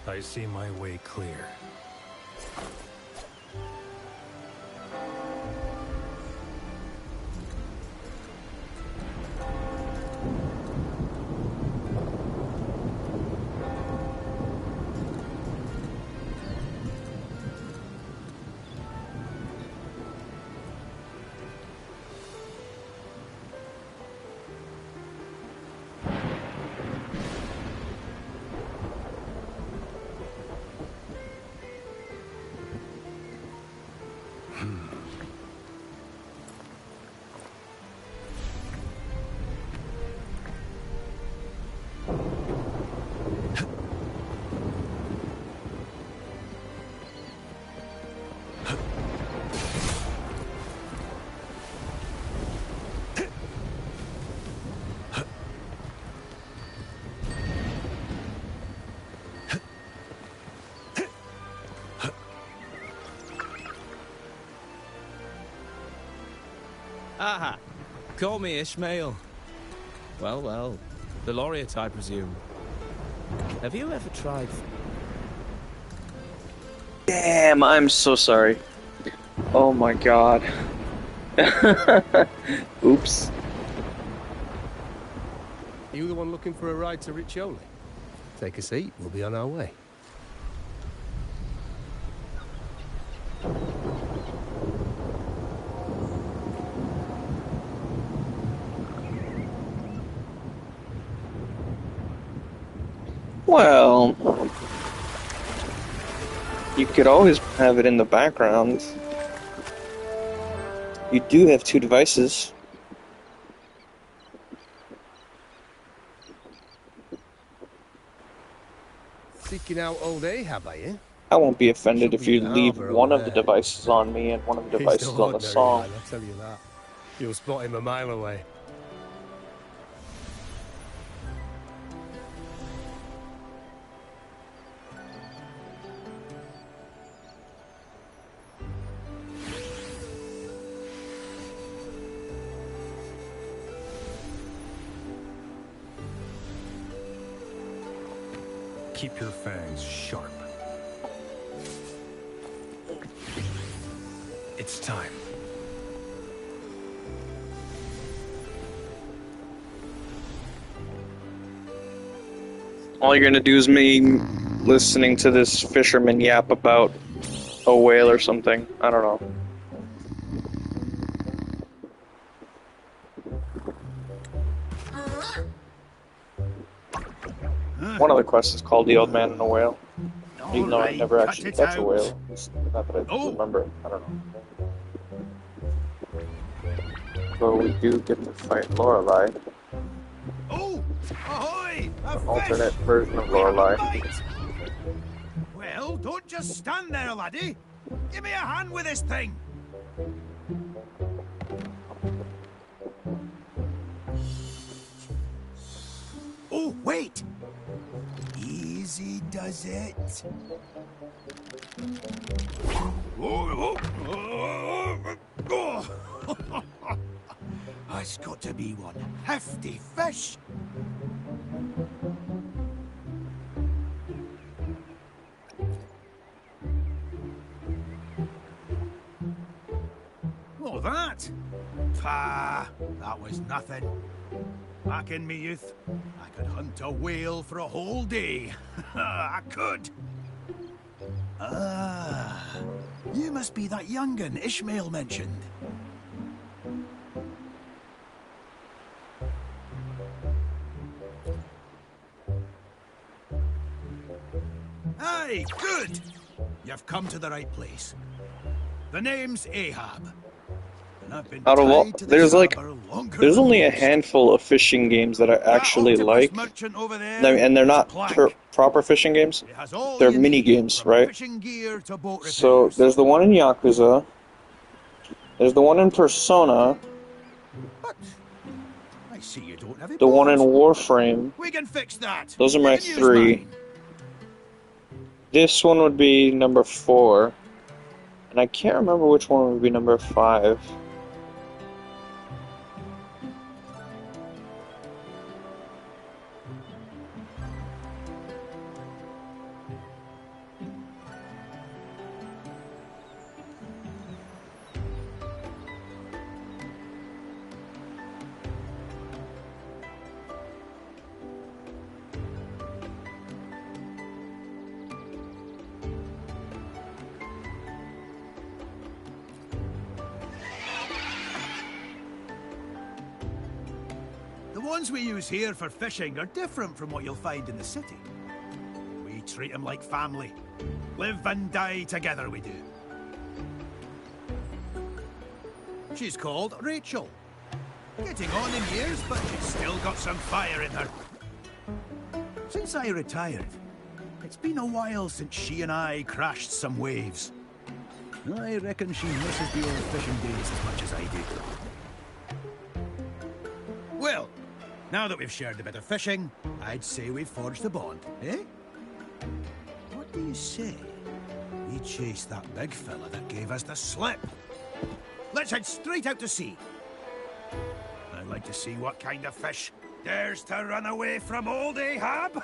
I see my way clear. Aha! Call me Ishmael. Well, well. The laureate, I presume. Have you ever tried... Damn, I'm so sorry. Oh my god. Oops. You the one looking for a ride to Riccioli? Take a seat, we'll be on our way. Well, you could always have it in the background. You do have two devices. Seeking out old Ahab, are you? I won't be offended if you leave one of the devices on me and one of the devices He's no on the ordinary song. man, I'll tell you that. You'll spot him a mile away. Keep your fangs sharp. It's time. All you're gonna do is me listening to this fisherman yap about a whale or something. I don't know. One of the quests is called The Old Man and the Whale. Even though I never actually catch a whale. It's not that I remember. I don't know. So we do get to fight Lorelei. Oh! Ahoy! An alternate version of Lorelei. Well, don't just stand there, laddie. Give me a hand with this thing. Oh, wait! Easy does it. It's got to be one hefty fish. Oh, that? Pah, that was nothing. Back in me youth, I could hunt a whale for a whole day. I could. Ah, you must be that young'un Ishmael mentioned. Aye, good. You've come to the right place. The name's Ahab. And I've been Out of all, tied to there's this like, harbour longer there's than only a most. handful of fishing games that I actually That like, octopus merchant over there and they're is a not plank. proper fishing games. It has all They're you mini need, games, from right? fishing gear to boat So repairs. there's the one in Yakuza. There's the one in Persona. But I see you don't have it The one in both. Warframe. We can fix that. Those are You my can use 3. mine. This one would be number 4. And I can't remember which one would be number 5. ones we use here for fishing are different from what you'll find in the city. We treat them like family. Live and die together, we do. She's called Rachel. Getting on in years, but she's still got some fire in her. Since I retired, it's been a while since she and I crashed some waves. I reckon she misses the old fishing days as much as I do. Well, now that we've shared a bit of fishing, I'd say we've forged a bond, eh? What do you say? We chase that big fella that gave us the slip. Let's head straight out to sea. I'd like to see what kind of fish dares to run away from old Ahab.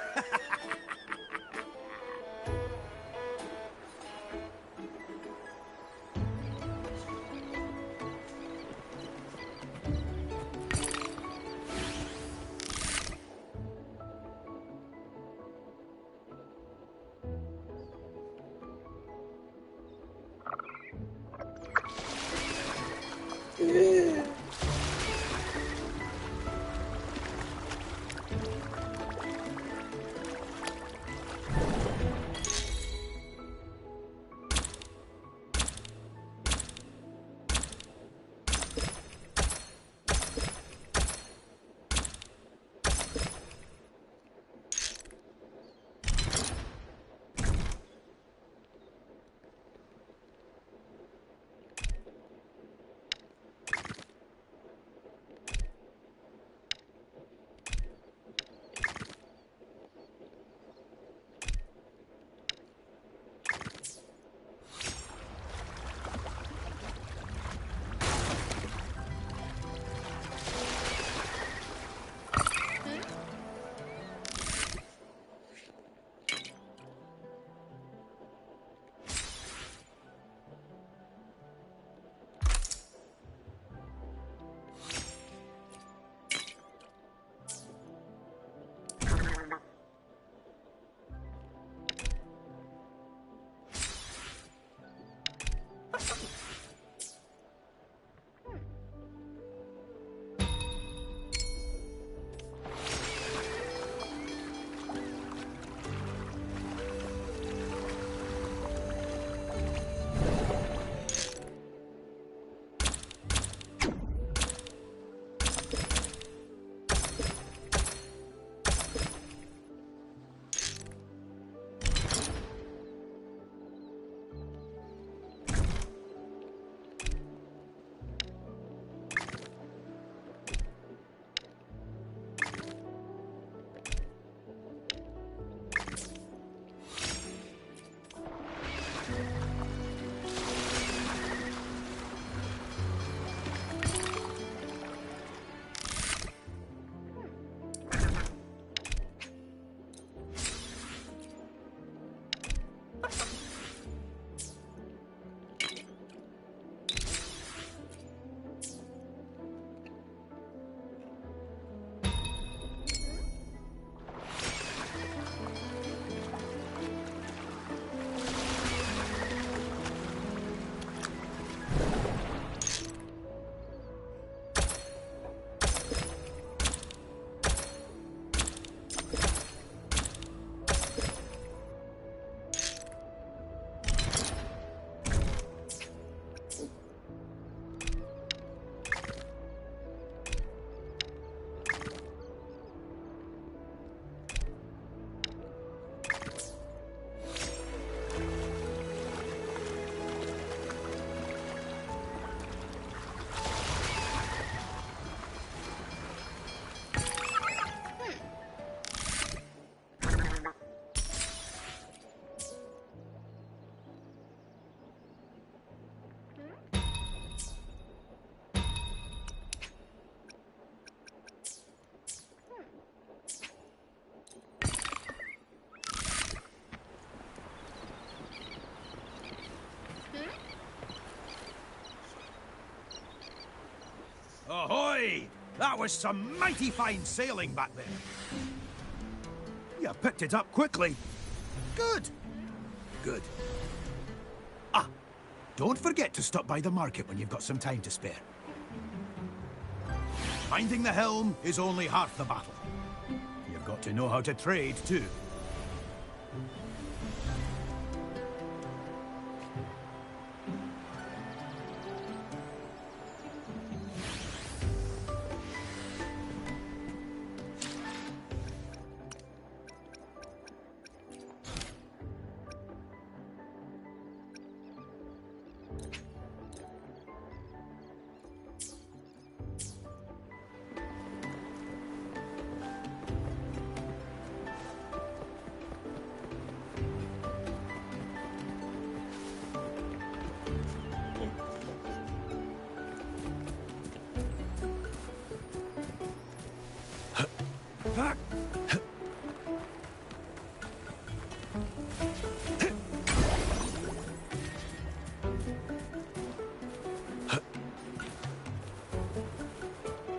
Ahoy! That was some mighty fine sailing back there. You picked it up quickly. Good. Good. Ah, don't forget to stop by the market when you've got some time to spare. Finding the helm is only half the battle. You've got to know how to trade, too.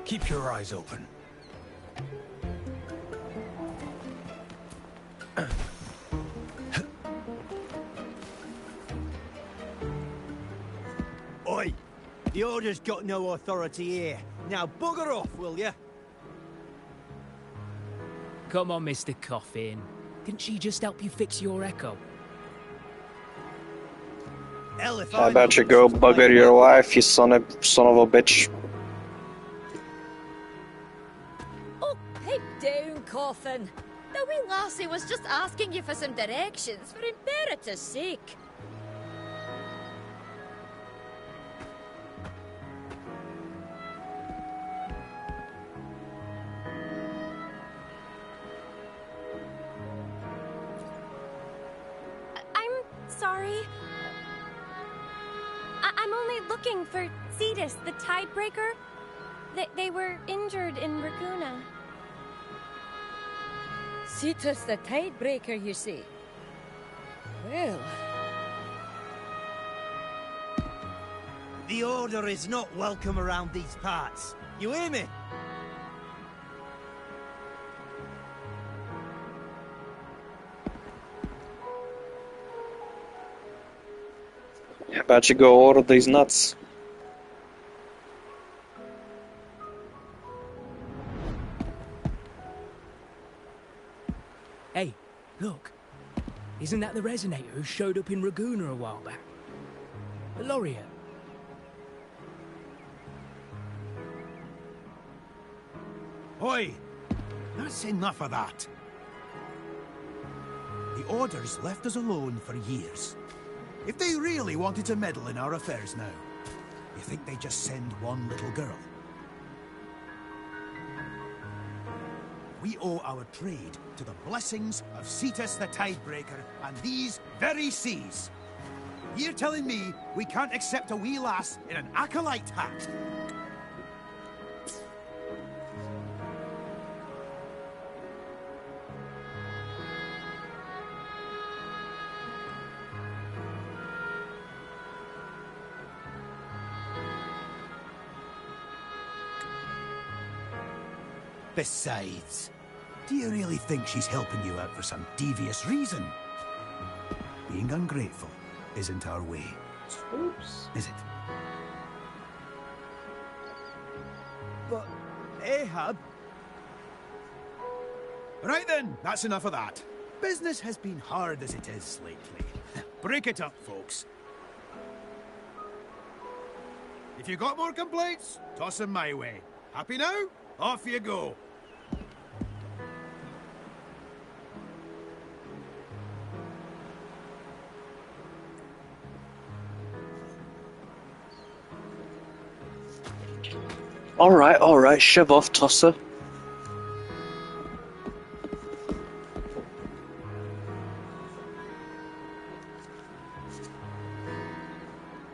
Keep your eyes open. Oi! The Order's got no authority here. Now bugger off, will ya? Come on, Mr. Coffin. Didn't she just help you fix your echo? Hell if How I about know you go what she's bugger like. your life, you son of a bitch. Oh, pipe down, Coffin. The wee lassie was just asking you for some directions, for imperative sake. I'm sorry. I'm only looking for Cetus, the Tidebreaker. They were injured in Raguna. Cetus the Tidebreaker, you see. Well, The Order is not welcome around these parts. You hear me? How about you go order these nuts? Hey, look. Isn't that the Resonator who showed up in Raguna a while back? The Laureate. Oi! That's enough of that. The Order's left us alone for years. If they really wanted to meddle in our affairs now, you think they'd just send one little girl? We owe our trade to the blessings of Cetus the Tidebreaker and these very seas. You're telling me we can't accept a wee lass in an acolyte hat? Besides, do you really think she's helping you out for some devious reason? Being ungrateful isn't our way. Oops. Is it? But Ahab... Right then, that's enough of that. Business has been hard as it is lately. Break it up, folks. If you got more complaints, toss them my way. Happy now? Off you go. Alright, shove off, tosser.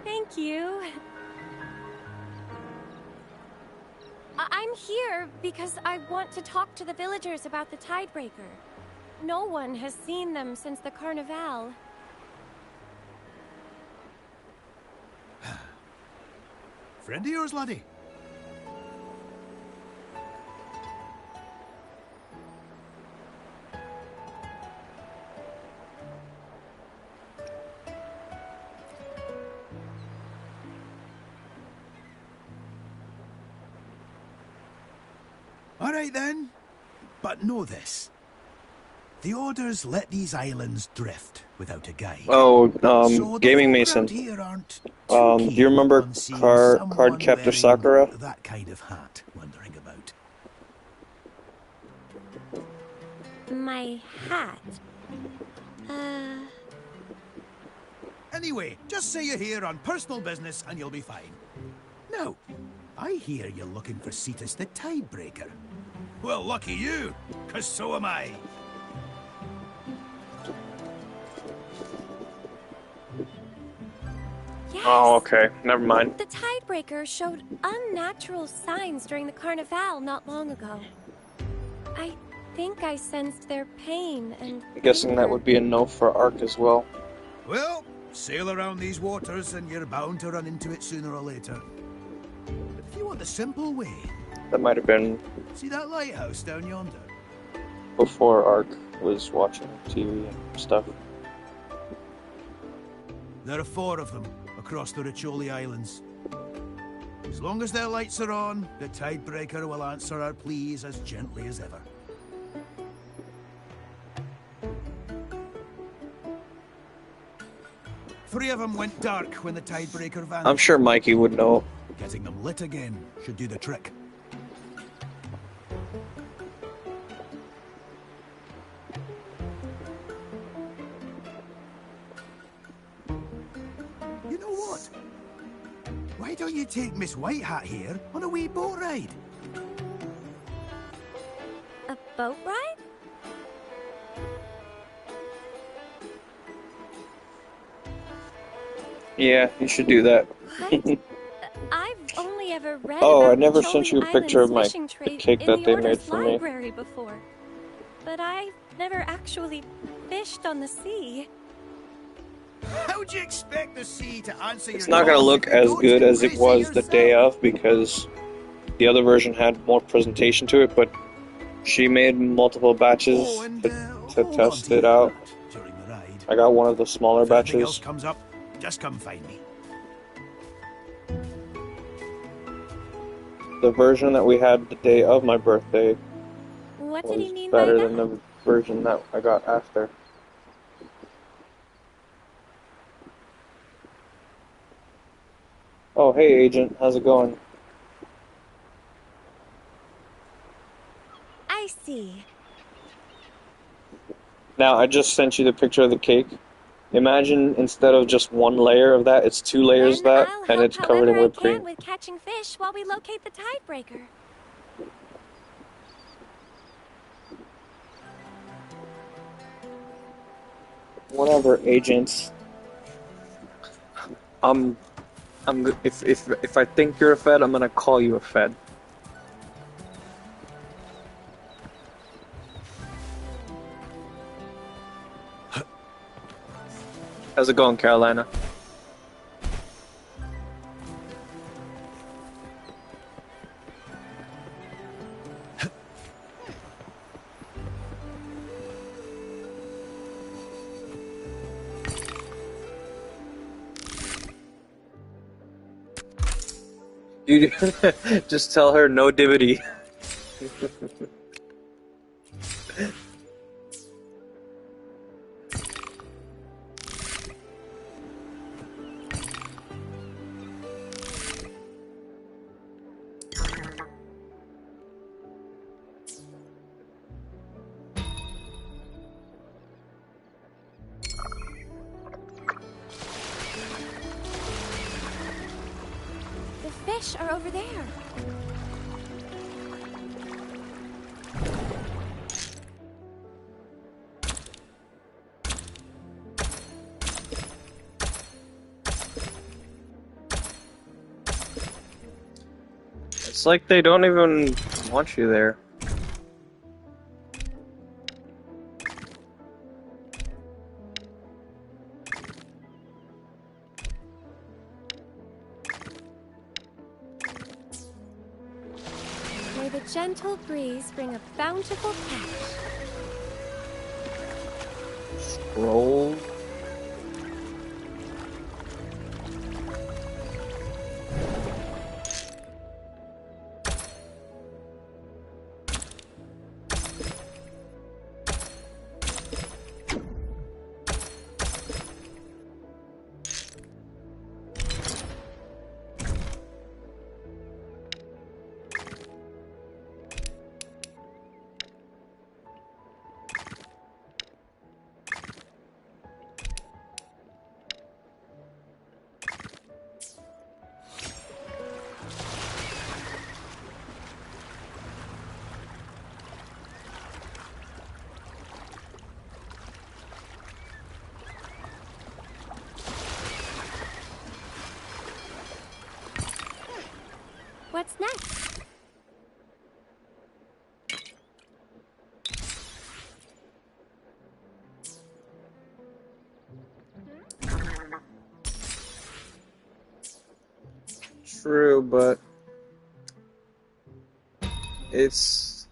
Thank you. I'm here because I want to talk to the villagers about the Tidebreaker. No one has seen them since the Carnival. Friend of yours, laddie? All right then. But know this. The Orders let these islands drift without a guide. Oh, So the Gaming folk Mason. around here aren't too Do you keen remember on seeing Card someone Captor wearing Sakura? that kind of hat wandering about. My hat. Anyway, just say you're here on personal business and you'll be fine. Now, I hear you're looking for Cetus the Tidebreaker. Well, lucky you, 'cause so am I. Yes. Oh, okay. Never mind. The Tidebreaker showed unnatural signs during the Carnival not long ago. I think I sensed their pain and I'm guessing that anger. would be a no for Ark as well. Well, sail around these waters and you're bound to run into it sooner or later. But if you want the simple way, That might have been see that lighthouse down yonder? before Ark was watching TV and stuff. There are 4 of them across the Riccioli Islands. As long as their lights are on, the Tidebreaker will answer our pleas as gently as ever. Three of them went dark when the Tidebreaker vanished. I'm sure Mikey would know. Getting them lit again should do the trick. You know what? Why don't you take Miss White Hat here on a wee boat ride? A boat ride? Yeah, you should do that. What? I've only ever read Oh, about I never Riccioli sent you a picture Island's of my fishing trade cake in that the they Order's made for me. library before. But I've never actually fished on the sea. How'd you expect the sea to answer It's your not gonna calls look if you as don't good as it embrace was the day yourself? of because the other version had more presentation to it, but she made multiple batches Oh, and, to hold on test to it your out. hat during the ride. I got one of the smaller If anything else batches. comes up, just come find me. The version that we had the day of my birthday What did he was mean by better that? than the version that I got after. Oh, hey, Agent. How's it going? I see. Now, I just sent you the picture of the cake. Imagine instead of just one layer of that, it's 2 layers of Then that, I'll and help it's covered in however whipped I can cream. with catching fish while we locate the Tidebreaker. Whatever, agents. If I think you're a Fed, I'm gonna call you a Fed. How's it going, Carolina? You just tell her no dividity. The fish are over there. It's like they don't even want you there. May the gentle breeze bring a bountiful catch. Roll. What's next? True, but it's,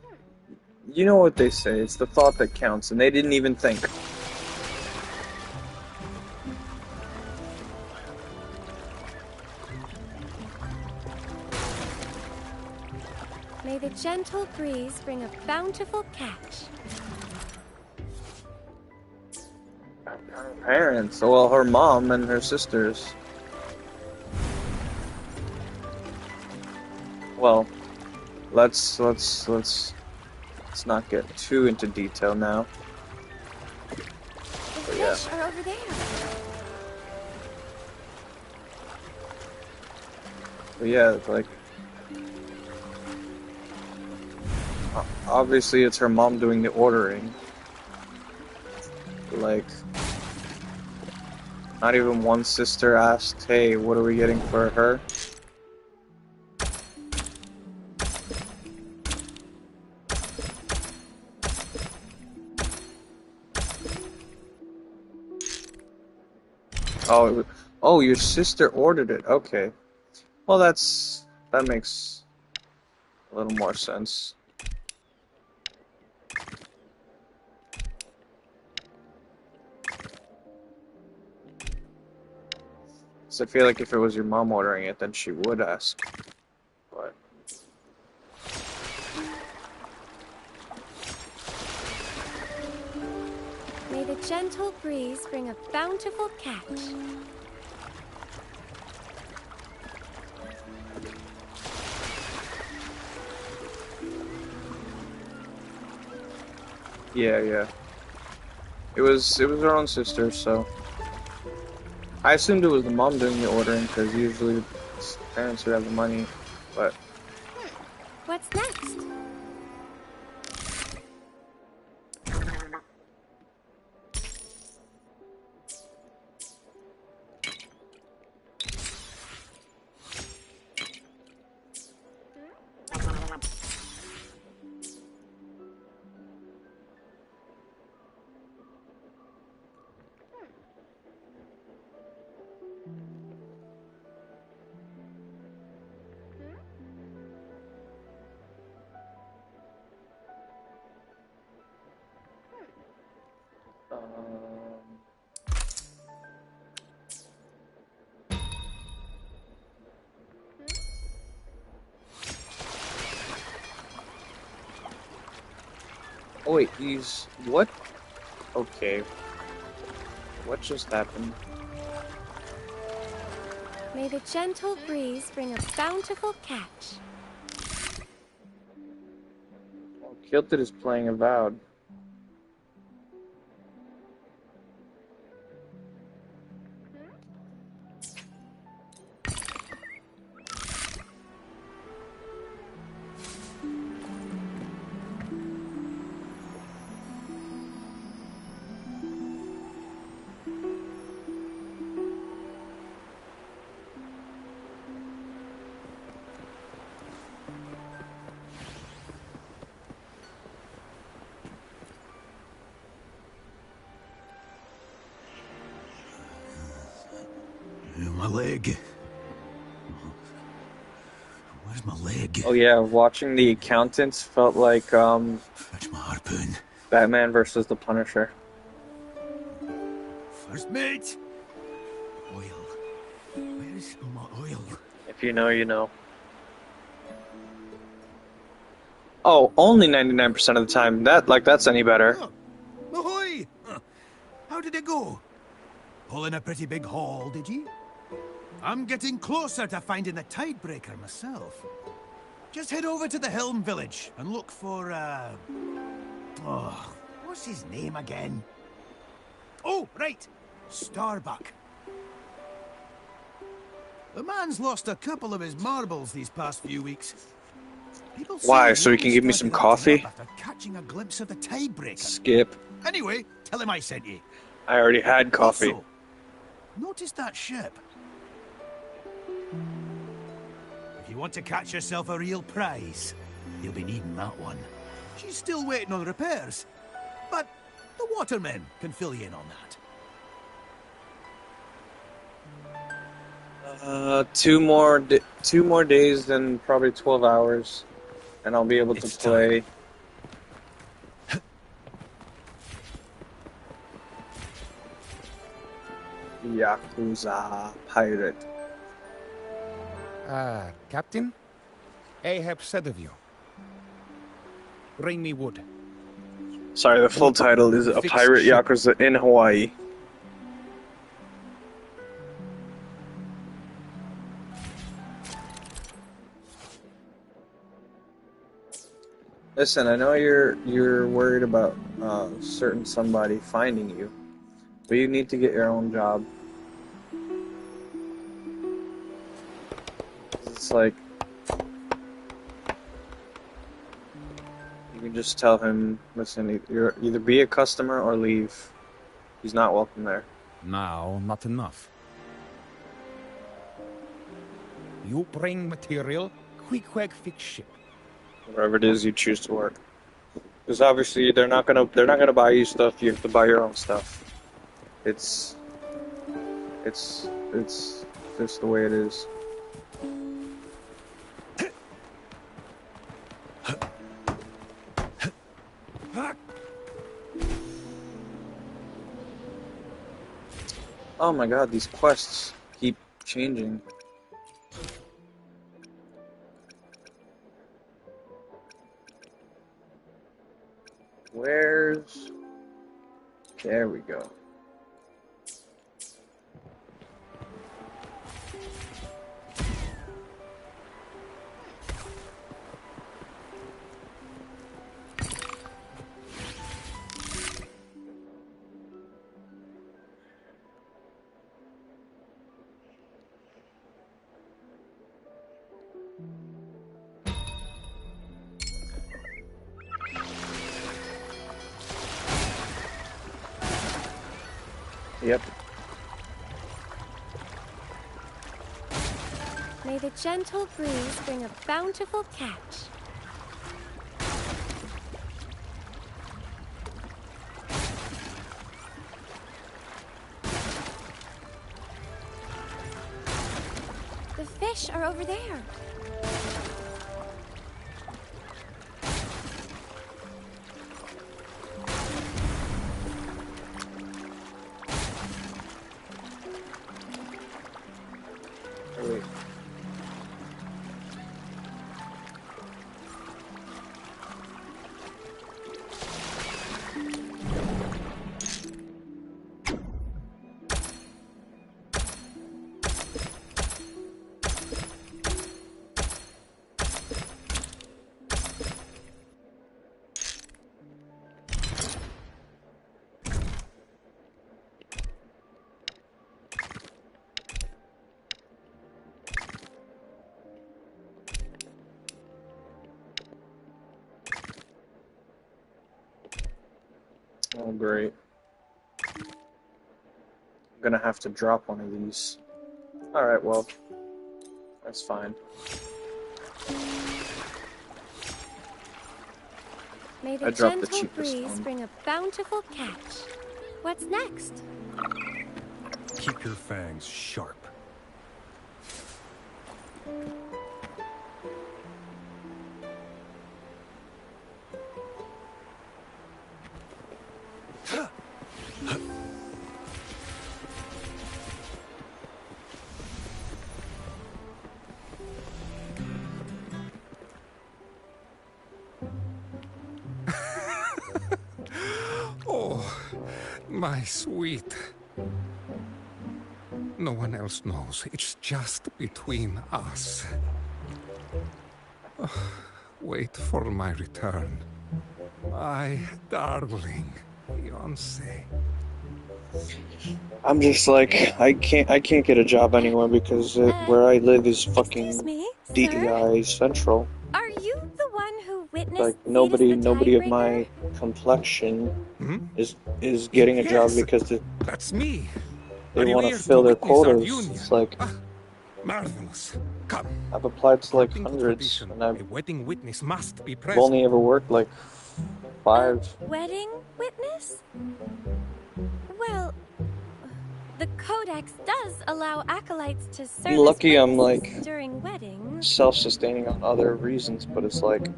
you know what they say, it's the thought that counts, and they didn't even think. May the gentle breeze bring a bountiful catch. Her parents, well, her mom and her sisters. Well, let's not get too into detail now. The yeah. fish are over there. But yeah, it's like, obviously it's her mom doing the ordering. Like, not even one sister asked, hey, what are we getting for her? Oh, your sister ordered it. Okay. Well, that makes a little more sense. So I feel like if it was your mom ordering it, then she would ask. But May the gentle breeze bring a bountiful catch. yeah. It was her own sister, so I assumed it was the mom doing the ordering because usually it's parents who have the money. But What's next? oh wait, what? Okay, what just happened? May the gentle breeze bring a bountiful catch. Well, Kilted is playing Avowed. My leg. Where's my leg? Oh yeah, watching The Accountants felt like Fetch my harpoon. Batman versus the Punisher. First mate. Oil. Where's my oil? If you know, you know. Oh, only 99% of the time. That's any better. Oh, ahoy! How did it go? Pulling a pretty big haul, did you? I'm getting closer to finding the Tidebreaker myself. Just head over to the Helm Village and look for, oh, what's his name again? Oh, right! Starbuck. The man's lost a couple of his marbles these past few weeks. People say Why? So he really can give me some started acting coffee? up after catching a glimpse of the Tidebreaker. Skip. Anyway, tell him I sent you. I already had coffee. Also, notice that ship. If you want to catch yourself a real prize, you'll be needing that one. She's still waiting on repairs, but the watermen can fill you in on that. 2 more days, then probably 12 hours, and I'll be able to play. Yakuza Pirate. Captain? Ahab said of you. Bring me wood. Sorry, the full title is A Pirate Yakuza in Hawaii. Listen, I know you're worried about certain somebody finding you, but you need to get your own job. It's like you can just tell him, listen, you're either be a customer or leave. He's not welcome there. Now, not enough. You bring material, quick fix ship. Wherever it is you choose to work, because obviously they're not gonna buy you stuff. You have to buy your own stuff. It's just the way it is. Oh my god, these quests keep changing. Where's... There we go. Yep. May the gentle breeze bring a bountiful catch. The fish are over there. Wait. Oh, great. I'm gonna have to drop one of these. Alright, well, that's fine. May the gentle breeze bring a bountiful catch. What's next? Keep your fangs sharp. My sweet. No one else knows. It's just between us. Wait for my return. My darling fiancé. I'm just like, I can't get a job anywhere because where I live is fucking DEI Central. Are you the one who witnessed Like nobody of my complexion is getting a job because that's me. They want to fill their quotas. It's like Marvelous. Come. I've applied to like According to hundreds, tradition, and a I've wedding witness must be present. only ever worked like 5. Wedding witness? Well, the Codex does allow acolytes to serve Lucky as I'm, witnesses like, during weddings. self-sustaining on other reasons, but it's like...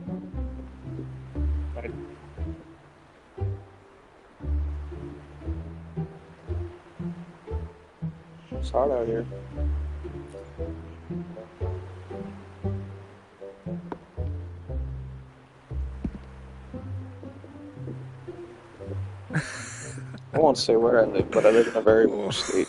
It's hard out here. I won't say where I live, but I live in a very rich state.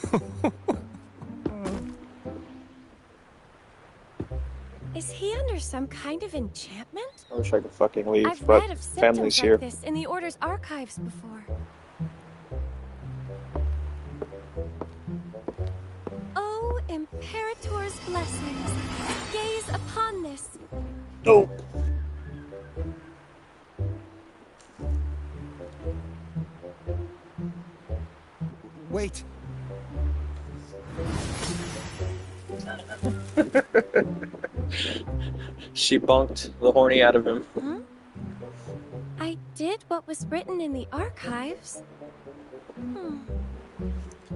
Is he under some kind of enchantment? I wish I could fucking leave, I've but read of family's symptoms here. like this in the Order's archives before. Oh, Imperator's blessings, gaze upon this. No. Wait. She bunked the horny out of him. Hmm? I did what was written in the archives.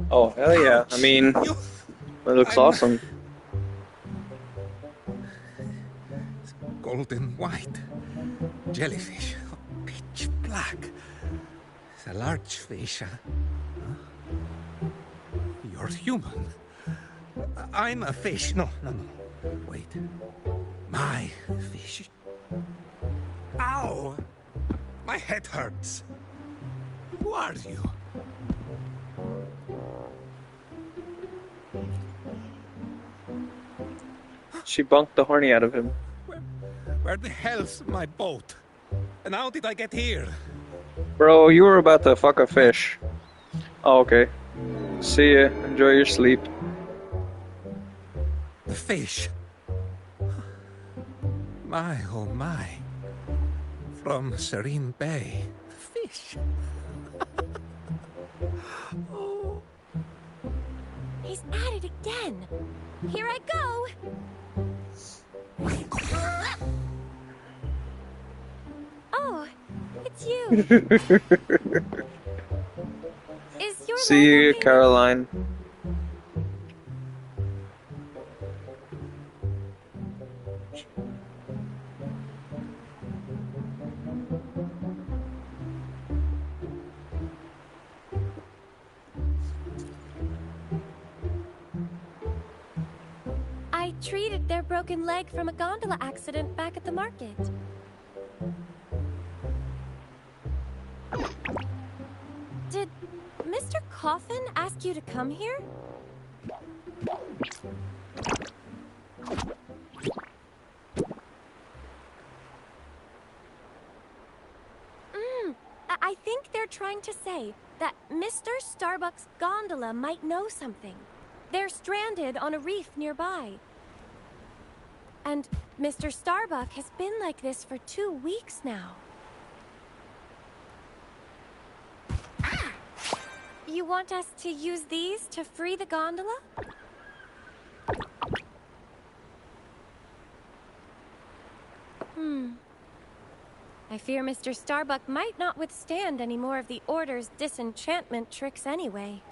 Oh, hell yeah. I mean, it looks awesome. Golden white. Jellyfish. Pitch black. It's a large fish. Huh? You're human. I'm a fish. No. Wait. My fish. Ow! My head hurts. Who are you? She bunked the horny out of him. Where the hell's my boat? And how did I get here? Bro, you were about to fuck a fish. Oh, okay. See ya. Enjoy your sleep. The fish. My, oh my. From Serene Bay. The fish. Oh. He's at it again. Here I go. Oh, it's you. Is your See you, Caroline. I treated their broken leg from a gondola accident back at the market. Did Mr. Coffin ask you to come here? I think they're trying to say that Mr. Starbuck's gondola might know something. They're stranded on a reef nearby. And Mr. Starbuck has been like this for 2 weeks now. You want us to use these to free the gondola? I fear Mr. Starbuck might not withstand any more of the Order's disenchantment tricks anyway.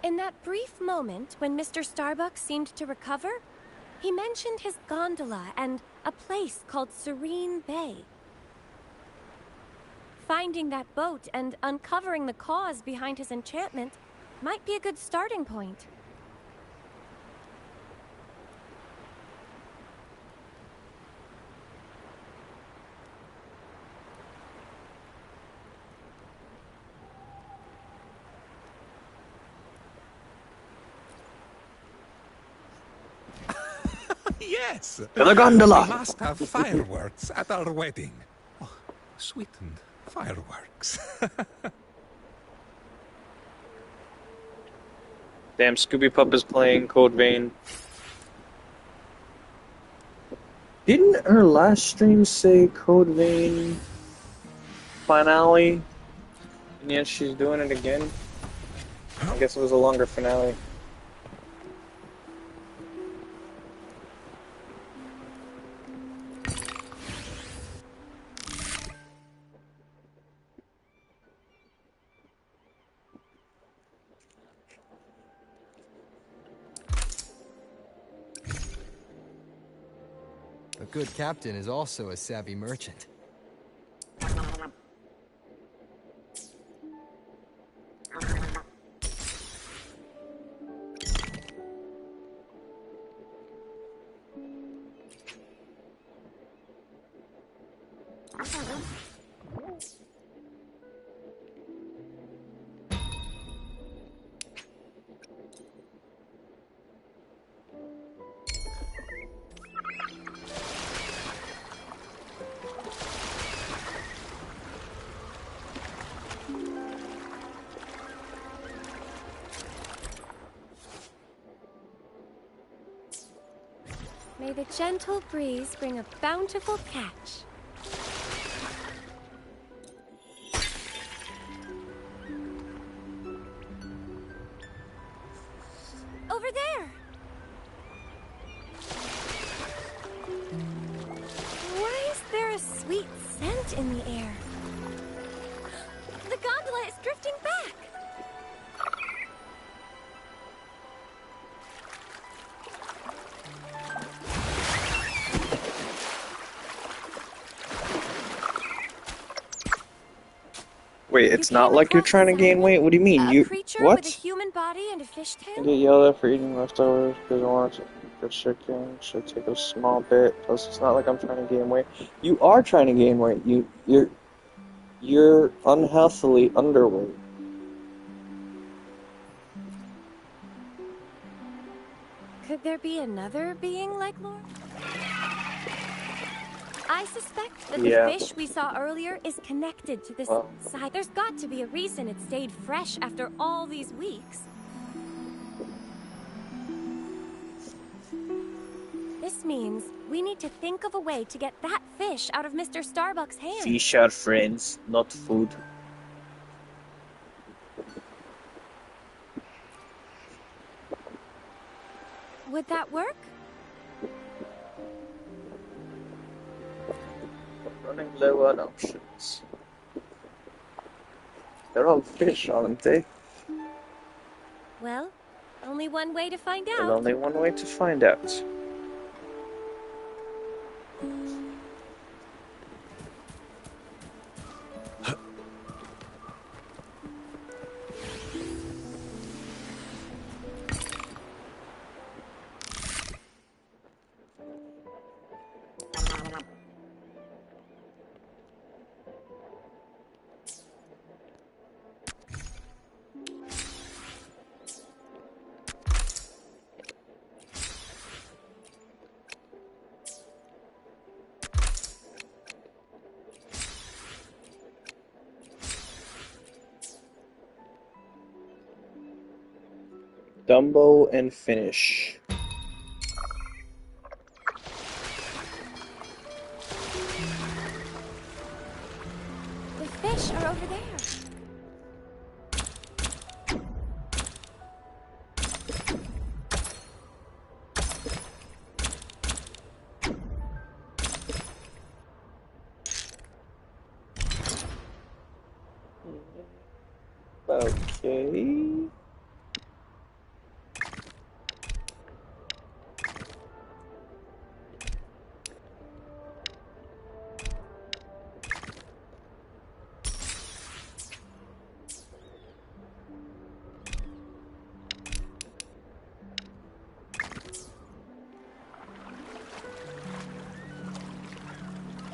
In that brief moment when Mr. Starbuck seemed to recover, he mentioned his gondola and a place called Serene Bay. Finding that boat and uncovering the cause behind his enchantment might be a good starting point. Yes! The gondola! We must have fireworks at our wedding. Oh, sweetened fireworks. Damn, Scooby Pup is playing Code Vein. Didn't her last stream say Code Vein finale? And yet she's doing it again. I guess it was a longer finale. A good captain is also a savvy merchant. May the gentle breeze bring a bountiful catch. Over there! Why is there a sweet scent in the air? The gondola is drifting back! Wait, it's not like you're trying to gain weight? What do you mean? A You creature what? with a human body and a fish I tail? get yelled at for eating leftovers because I wanted to for chicken. Should take a small bit. Plus, it's not like I'm trying to gain weight. You are trying to gain weight. You're unhealthily underweight. Could there be another being like Lord? I suspect that Yeah. the fish we saw earlier is connected to this Well. side. There's got to be a reason it stayed fresh after all these weeks. This means we need to think of a way to get that fish out of Mr. Starbuck's hands. Fish are friends, not food. Would that work? Running low on options. They're all fish, aren't they? Well, only one way to find There's out. only one way to find out. Dumbo and finish. The fish are over there. Okay.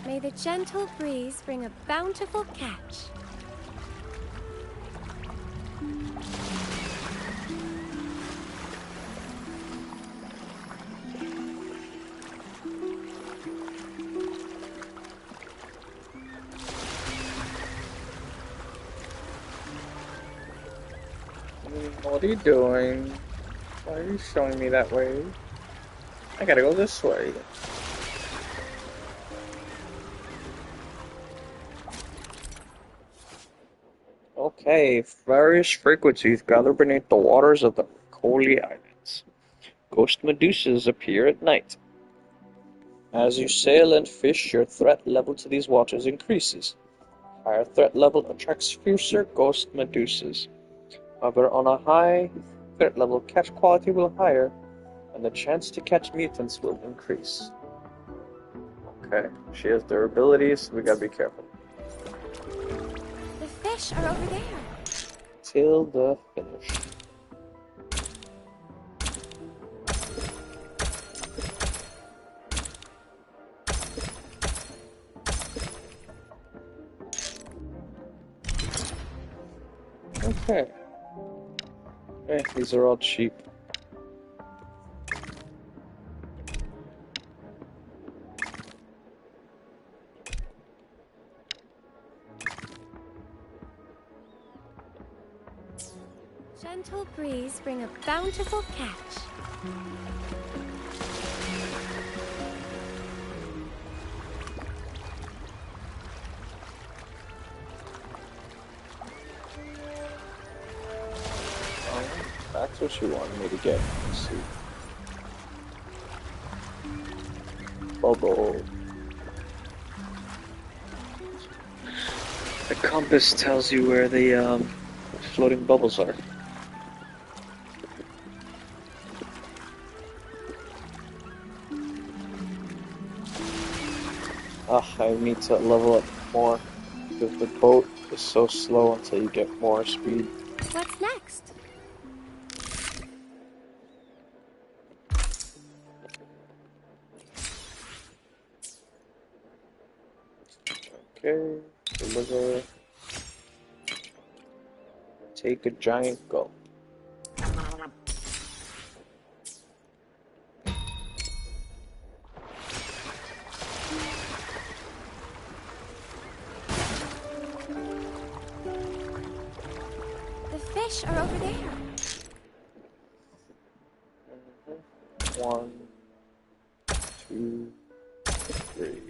May the gentle breeze bring a bountiful catch. What are you doing? Why are you showing me that way? I gotta go this way. Okay, various frequencies gather beneath the waters of the Coley Islands. Ghost Medusas appear at night. As you sail and fish, your threat level to these waters increases. Higher threat level attracts fiercer ghost medusas. However, on a high threat level, catch quality will higher, and the chance to catch mutants will increase. Okay, she has durability, so we gotta be careful. The fish are over there. Till the finish. Okay. These are all cheap. Gentle breeze bring a bountiful catch. That's what she wanted me to get. Let's see. Bubble. The compass tells you where the floating bubbles are. I need to level up more because the boat is so slow until you get more speed. What's next? Okay, deliver. Take a giant gulp. The fish are over there. 1, 2, 3,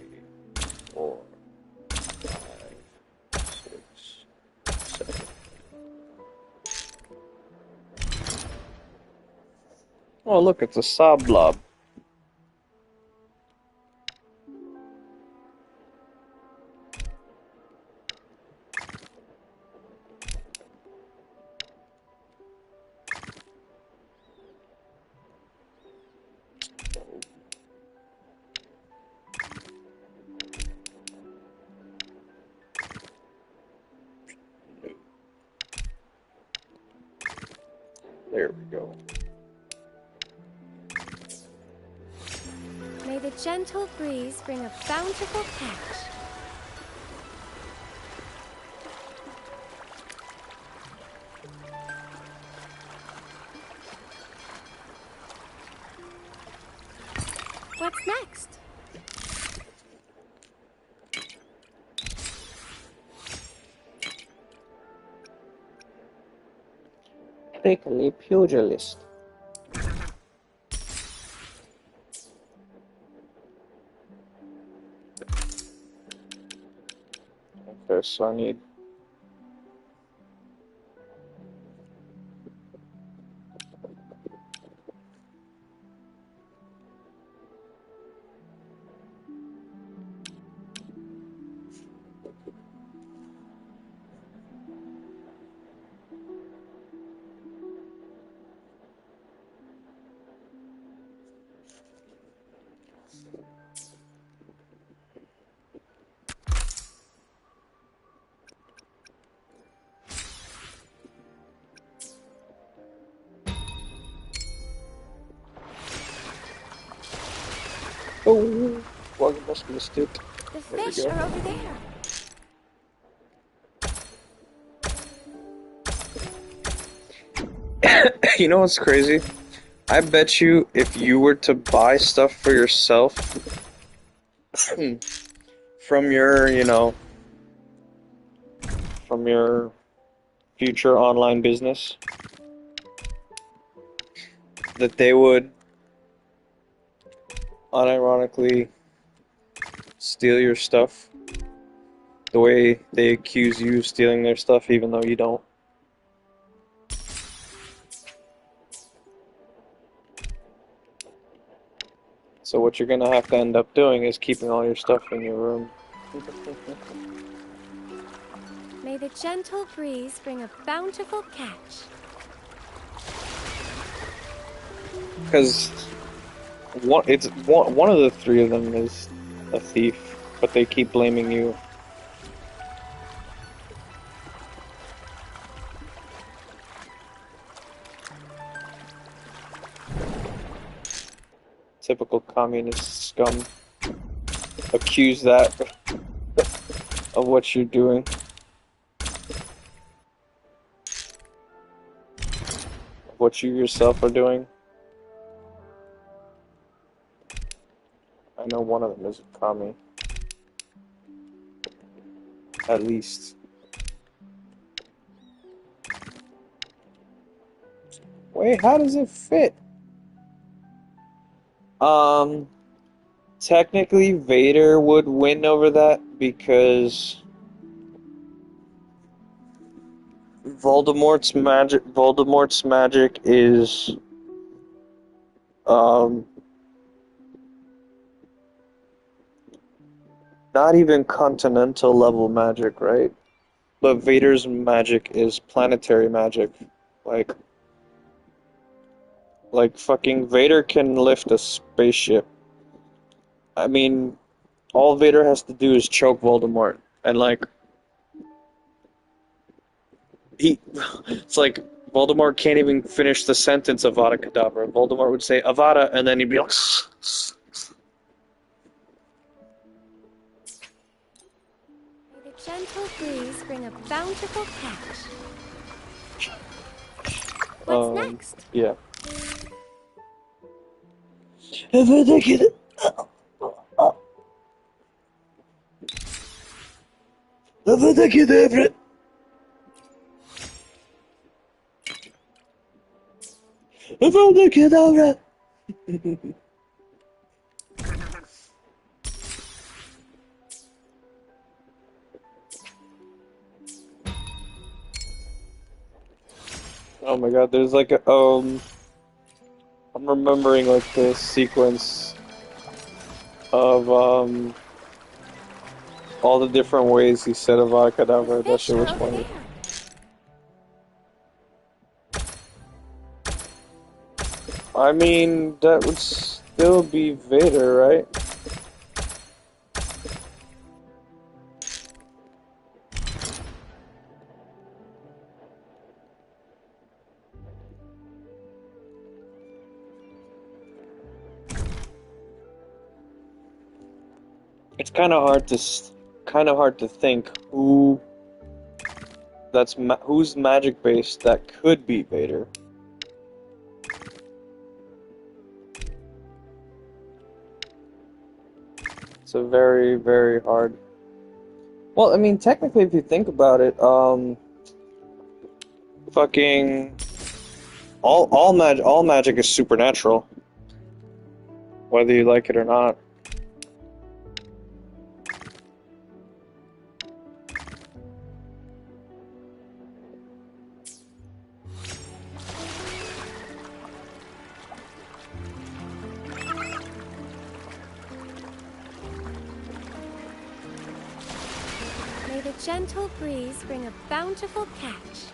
4, 5, 6, 7. Oh, look, it's a saw blob. There we go. May the gentle breeze bring a bountiful catch. What's next? Prickly pugilist. Okay, so I need oh, well, must be a stick. The There we fish go. are over there. You know what's crazy? I bet you if you were to buy stuff for yourself from your, from your future online business, that they would unironically steal your stuff The way they accuse you of stealing their stuff even though you don't. So what you're gonna have to end up doing is keeping all your stuff in your room. May the gentle breeze bring a bountiful catch. Because one of the three of them is a thief, but they keep blaming you. Typical communist scum. Accuse that of what you're doing. Of what you yourself are doing. I know one of them is a commie. At least. Wait, how does it fit? Technically Vader would win over that because Voldemort's magic is not even continental level magic, right? But Vader's magic is planetary magic. Like fucking Vader can lift a spaceship. I mean, all Vader has to do is choke Voldemort, and like, it's like Voldemort can't even finish the sentence Avada Kedavra. Voldemort would say Avada, and then he'd be like, May the gentle breeze bring a bountiful catch. What's next? Yeah. Avada Kedavra. Avada Kedavra. Oh my god, there's like a, I'm remembering like the sequence of, all the different ways he said Avada Kedavra. That shit was funny. I mean, that would still be Vader, right? It's kind of hard to think who's magic based that could be Vader. It's a very, very hard. Well, I mean, technically, if you think about it, fucking all magic is supernatural, whether you like it or not. May the gentle breeze bring a bountiful catch.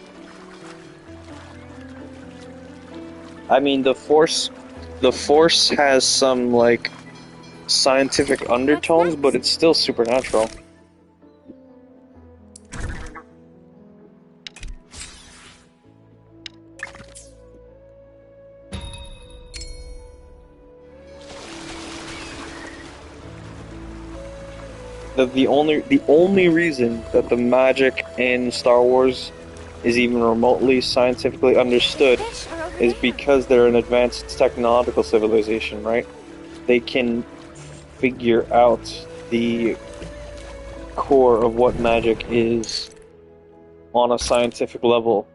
I mean, the Force has some, like, scientific undertones, but it's still supernatural. The only reason that the magic in Star Wars is even remotely scientifically understood is because they're an advanced technological civilization, right? They can figure out the core of what magic is on a scientific level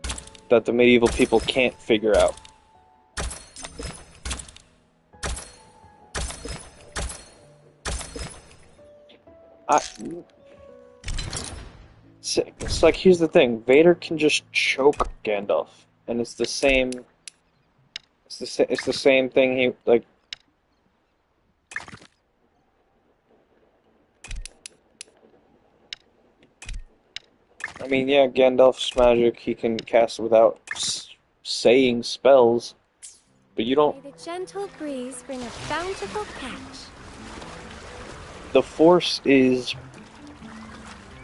that the medieval people can't figure out. It's like, here's the thing. Vader can just choke Gandalf. And it's the same... It's the same thing he, like... I mean, yeah, Gandalf's magic he can cast without saying spells. But you don't... May the gentle breeze bring a bountiful catch. The Force is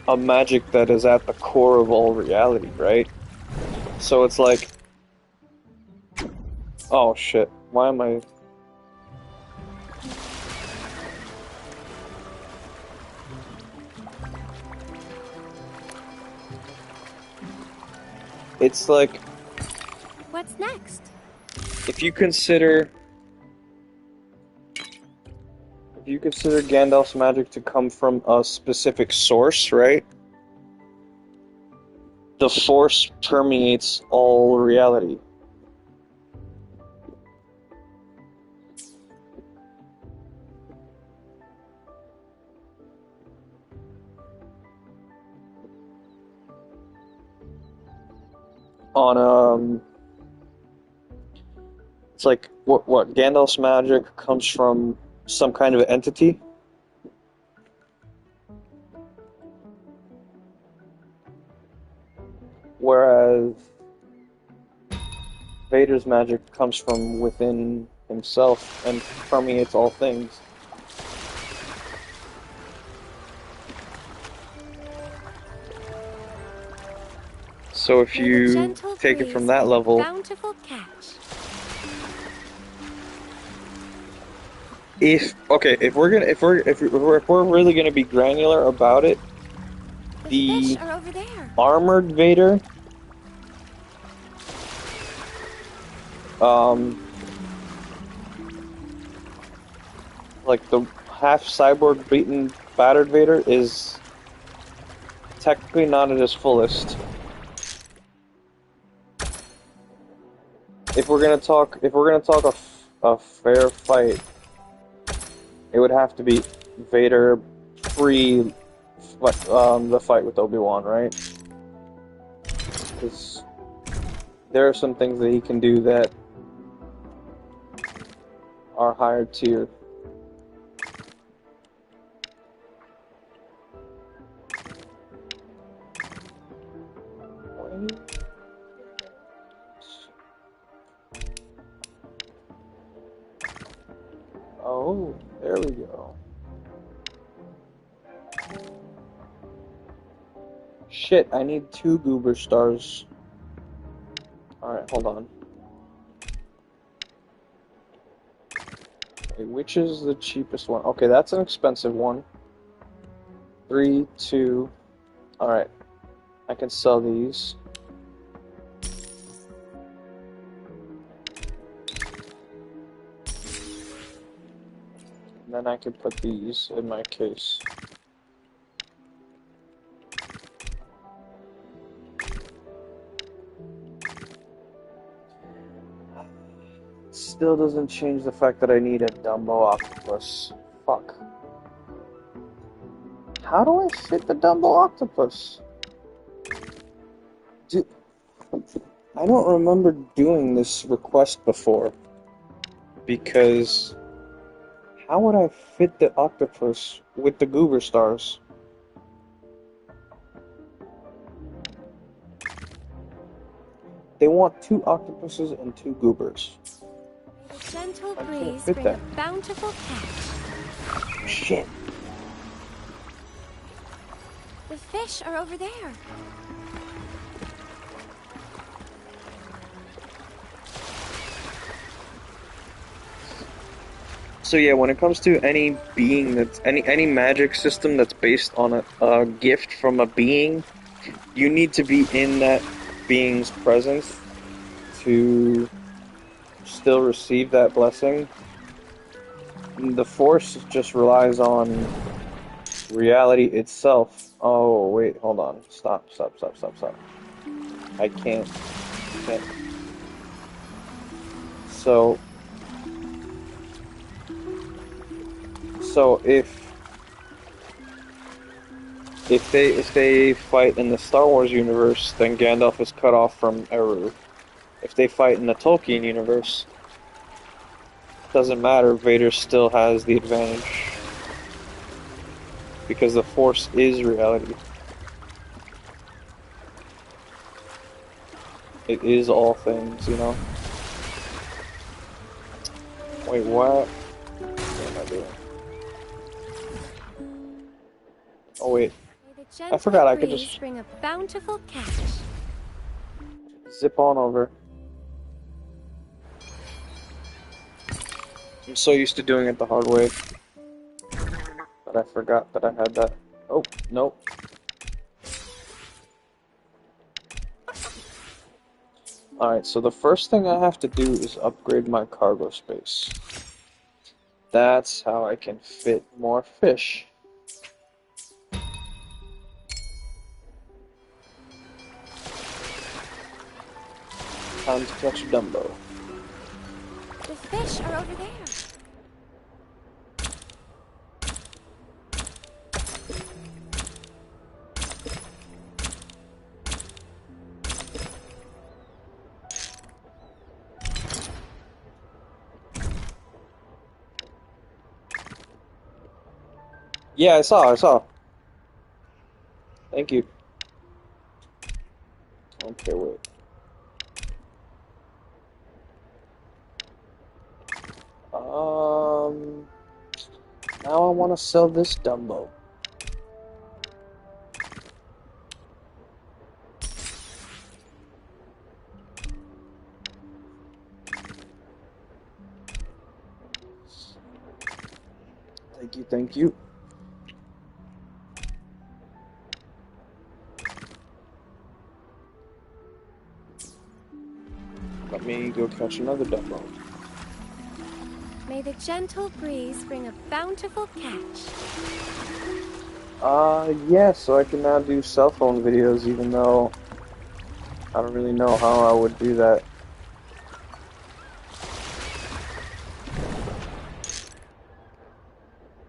a magic that is at the core of all reality, right? So it's like... Oh shit, why am I... It's like... What's next? If you consider Gandalf's magic to come from a specific source, right? The Force permeates all reality. It's like what Gandalf's magic comes from some kind of entity. Whereas Vader's magic comes from within himself and permeates all things. So if you take it from that level, bountiful catch. if we're really gonna be granular about it, the fish are over there. Armored Vader, like the half cyborg beaten battered Vader is technically not at his fullest. If we're gonna talk a fair fight, it would have to be Vader pre the fight with Obi-Wan, right? Because there are some things that he can do that are higher tier. Oh, there we go. Shit, I need 2 Goober Stars. Alright, hold on. Okay, which is the cheapest one? Okay, that's an expensive one. 3, 2... Alright. I can sell these. Then I can put these in my case. Still doesn't change the fact that I need a Dumbo octopus. Fuck. How do I fit the Dumbo octopus? I don't remember doing this request before. Because... how would I fit the octopus with the Goober Stars? They want 2 octopuses and 2 goobers. The gentle I can't breeze fit bring that. a bountiful catch. Shit. The fish are over there. So yeah, when it comes to any being that's any magic system that's based on a gift from a being, you need to be in that being's presence to still receive that blessing. The Force just relies on reality itself. Oh wait, hold on. Stop. I can't. So If they fight in the Star Wars universe, then Gandalf is cut off from Eru. If they fight in the Tolkien universe, doesn't matter, Vader still has the advantage. Because the Force is reality. It is all things, you know? Wait, what? What am I doing? Oh wait. I forgot I could just bring a bountiful catch. zip on over. I'm so used to doing it the hard way. But I forgot that I had that. Oh, nope. Alright, so the first thing I have to do is upgrade my cargo space. That's how I can fit more fish. Time to catch a Dumbo. The fish are over there. Yeah, I saw. Thank you. Okay, wait. Now I want to sell this Dumbo. Thank you. Let me go catch another Dumbo. May the gentle breeze bring a bountiful catch. Yeah, so I can now do cell phone videos, even though I don't really know how I would do that.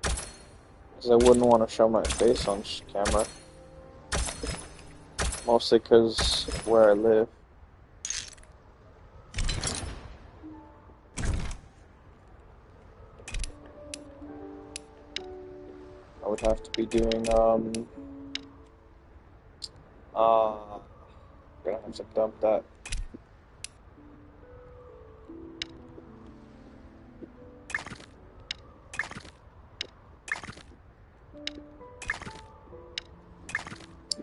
Because I wouldn't want to show my face on camera. Mostly because where I live. I would have to be doing, gonna have to dump that.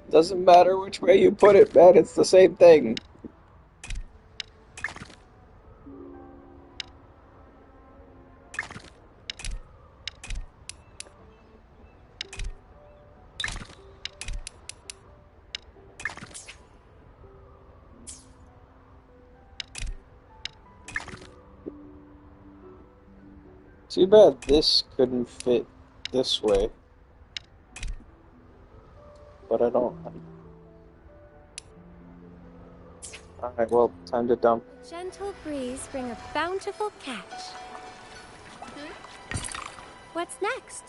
Doesn't matter which way you put it, man, it's the same thing. Too bad this couldn't fit this way. But I don't. Alright, well, time to dump. Gentle breeze bring a bountiful catch. What's next?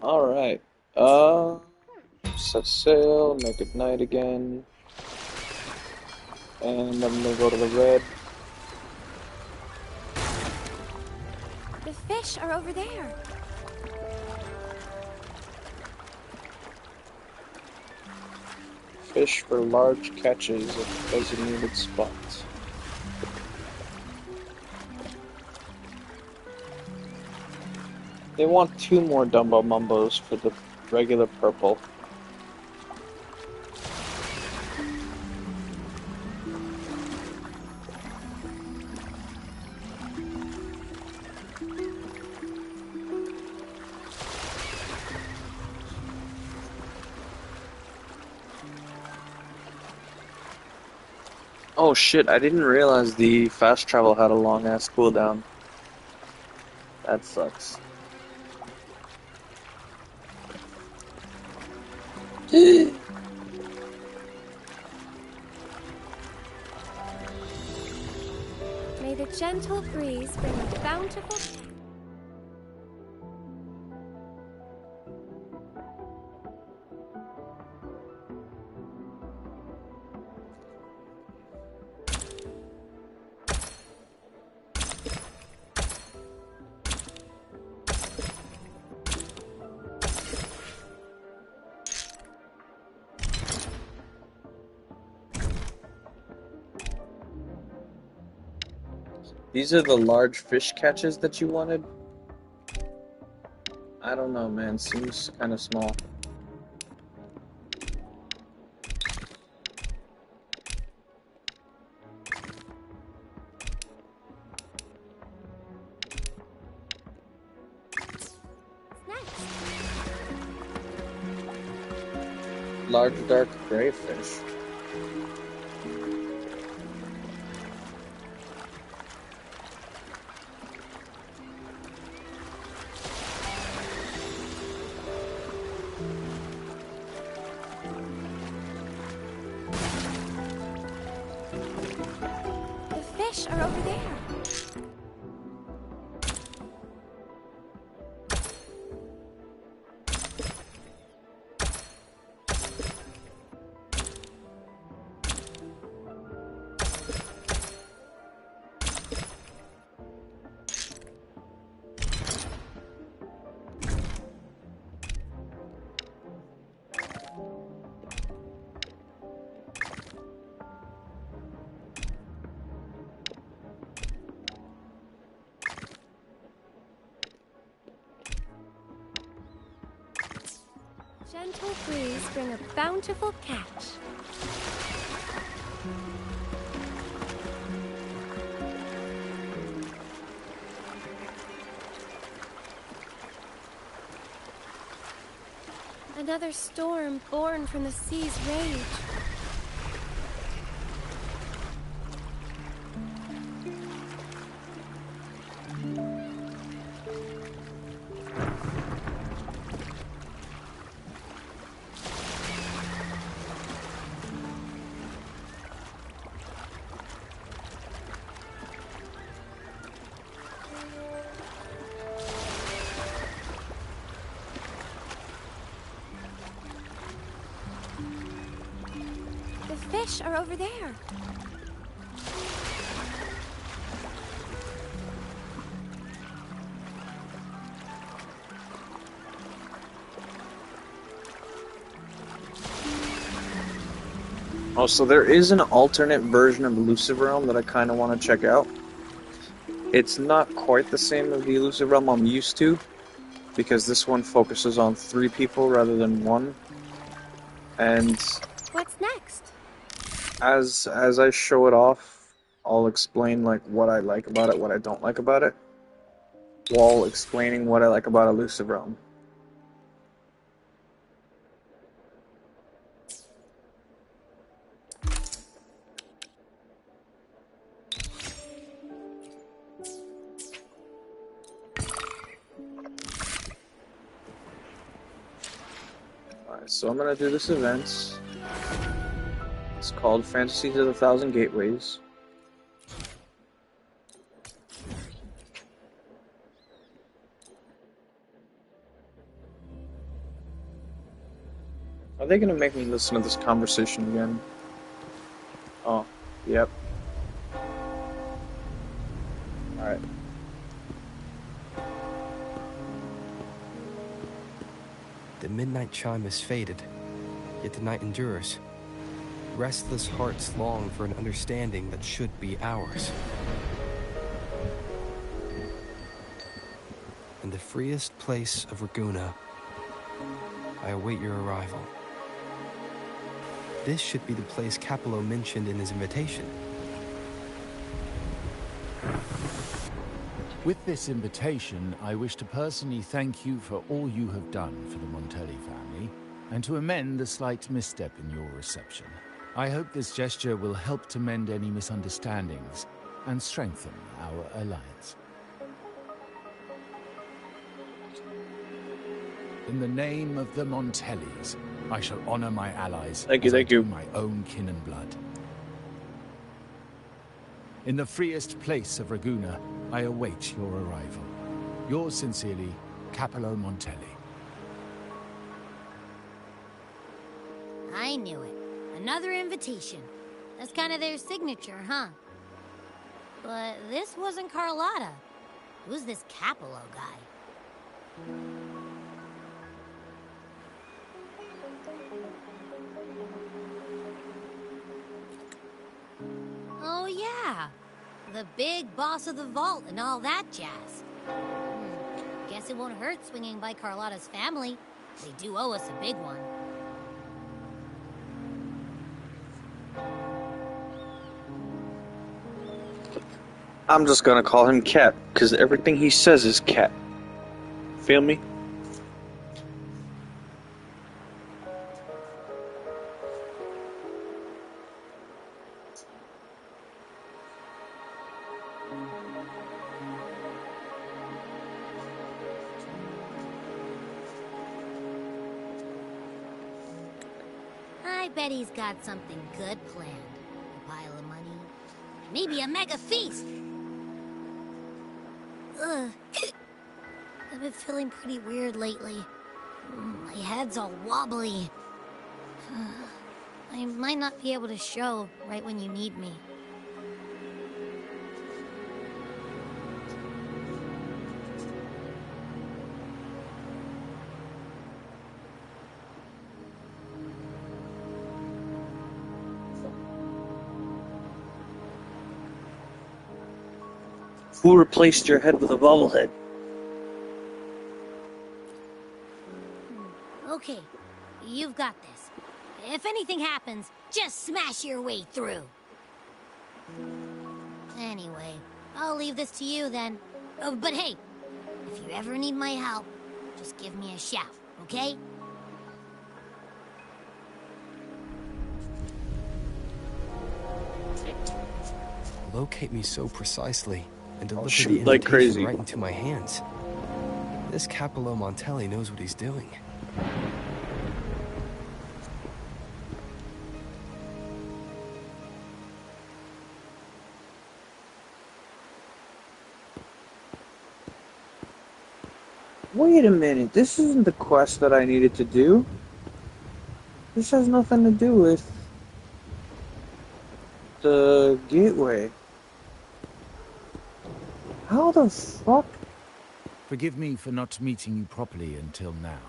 Alright. Set sail, make it night again. And I'm gonna go to the red. The fish are over there. Fish for large catches at designated spots. They want 2 more Dumbo Mumbos for the regular purple. Oh shit, I didn't realize the fast travel had a long ass cooldown. That sucks. May the gentle breeze bring a bountiful... These are the large fish catches that you wanted? I don't know, man. Seems kind of small. Large dark gray fish. The fish are over there. Gentle breeze bring a bountiful catch. Another storm born from the sea's rage. The fish are over there. Oh, so there is an alternate version of Elusive Realm that I kind of want to check out. It's not quite the same as the Elusive Realm I'm used to, because this one focuses on 3 people rather than 1. And What's next? as I show it off, I'll explain like what I like about it, what I don't like about it, while explaining what I like about Elusive Realm. Alright, so I'm gonna do this event. It's called Fantasies of the Thousand Gateways. Are they gonna make me listen to this conversation again? Oh, yep. Alright. The midnight chime is faded, yet the night endures. Restless hearts long for an understanding that should be ours. In the freest place of Raguna, I await your arrival. This should be the place Capello mentioned in his invitation. With this invitation, I wish to personally thank you for all you have done for the Montelli family, and to amend the slight misstep in your reception. I hope this gesture will help to mend any misunderstandings and strengthen our alliance. In the name of the Montellis, I shall honor my allies as I do my own kin and blood. In the freest place of Raguna, I await your arrival. Yours sincerely, Capello Montelli. I knew it. Another invitation. That's kind of their signature, huh? But this wasn't Carlotta. Who's this Capello guy? Oh yeah, The big boss of the vault and all that jazz. Guess it won't hurt swinging by Carlotta's family. They do owe us a big one. I'm just gonna call him Cat, because everything he says is Cat. Feel me? I bet he's got something good planned. A pile of money. Maybe a mega feast! Ugh. I've been feeling pretty weird lately. My head's all wobbly. I might not be able to show right when you need me. Who replaced your head with a bobblehead? Okay, you've got this. If anything happens, just smash your way through. Anyway, I'll leave this to you then. Oh, but hey, if you ever need my help, just give me a shout, okay? Locate me so precisely and deliver shoot the like invitation crazy. right into my hands. This Capello Montelli knows what he's doing. Wait a minute, this isn't the quest that I needed to do. This has nothing to do with the gateway. How the fuck? Forgive me for not meeting you properly until now.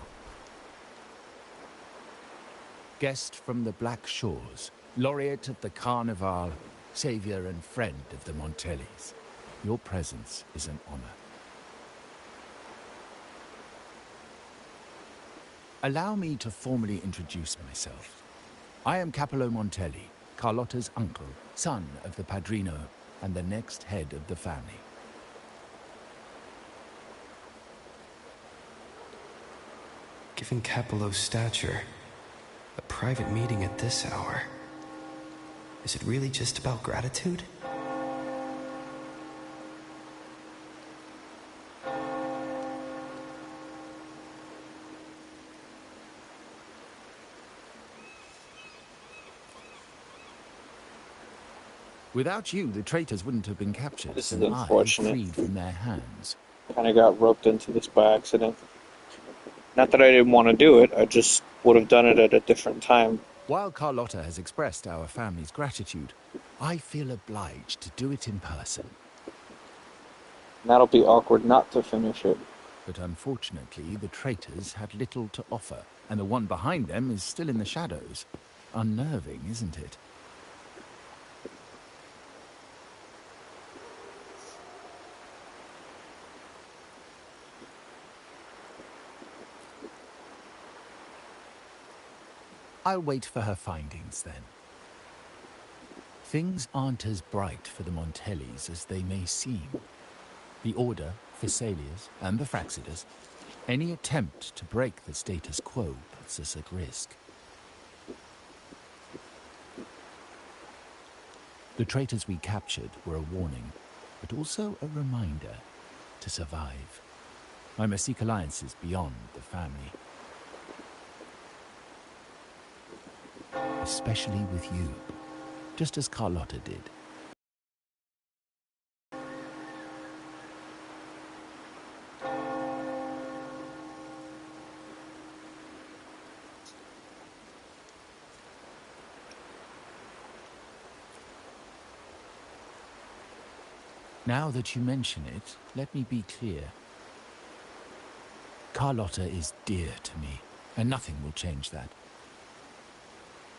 Guest from the Black Shores, laureate of the Carnival, savior and friend of the Montellis. Your presence is an honor. Allow me to formally introduce myself. I am Capello Montelli, Carlotta's uncle, son of the Padrino, and the next head of the family. Given Capello's stature, a private meeting at this hour. Is it really just about gratitude? Without you, the traitors wouldn't have been captured. This is and unfortunate. I freed from their hands. Kind of got roped into this by accident. Not that I didn't want to do it, I just would have done it at a different time. While Carlotta has expressed our family's gratitude, I feel obliged to do it in person. And that'll be awkward not to finish it. But unfortunately, the traitors had little to offer, and the one behind them is still in the shadows. Unnerving, isn't it? I'll wait for her findings, then. Things aren't as bright for the Montellis as they may seem. The Order, Phassalias, and the Fraxidas, any attempt to break the status quo puts us at risk. The traitors we captured were a warning, but also a reminder to survive. I must seek alliances beyond the family. Especially with you, just as Carlotta did. Now that you mention it, let me be clear. Carlotta is dear to me, and nothing will change that.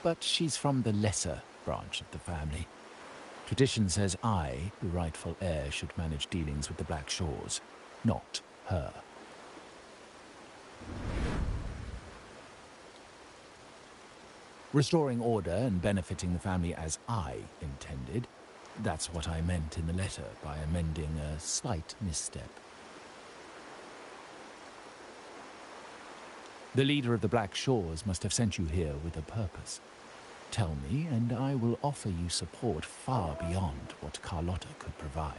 But she's from the lesser branch of the family. Tradition says I, the rightful heir, should manage dealings with the Black Shores, not her. Restoring order and benefiting the family as I intended, that's what I meant in the letter by amending a slight misstep. The leader of the Black Shores must have sent you here with a purpose. Tell me, and I will offer you support far beyond what Carlotta could provide.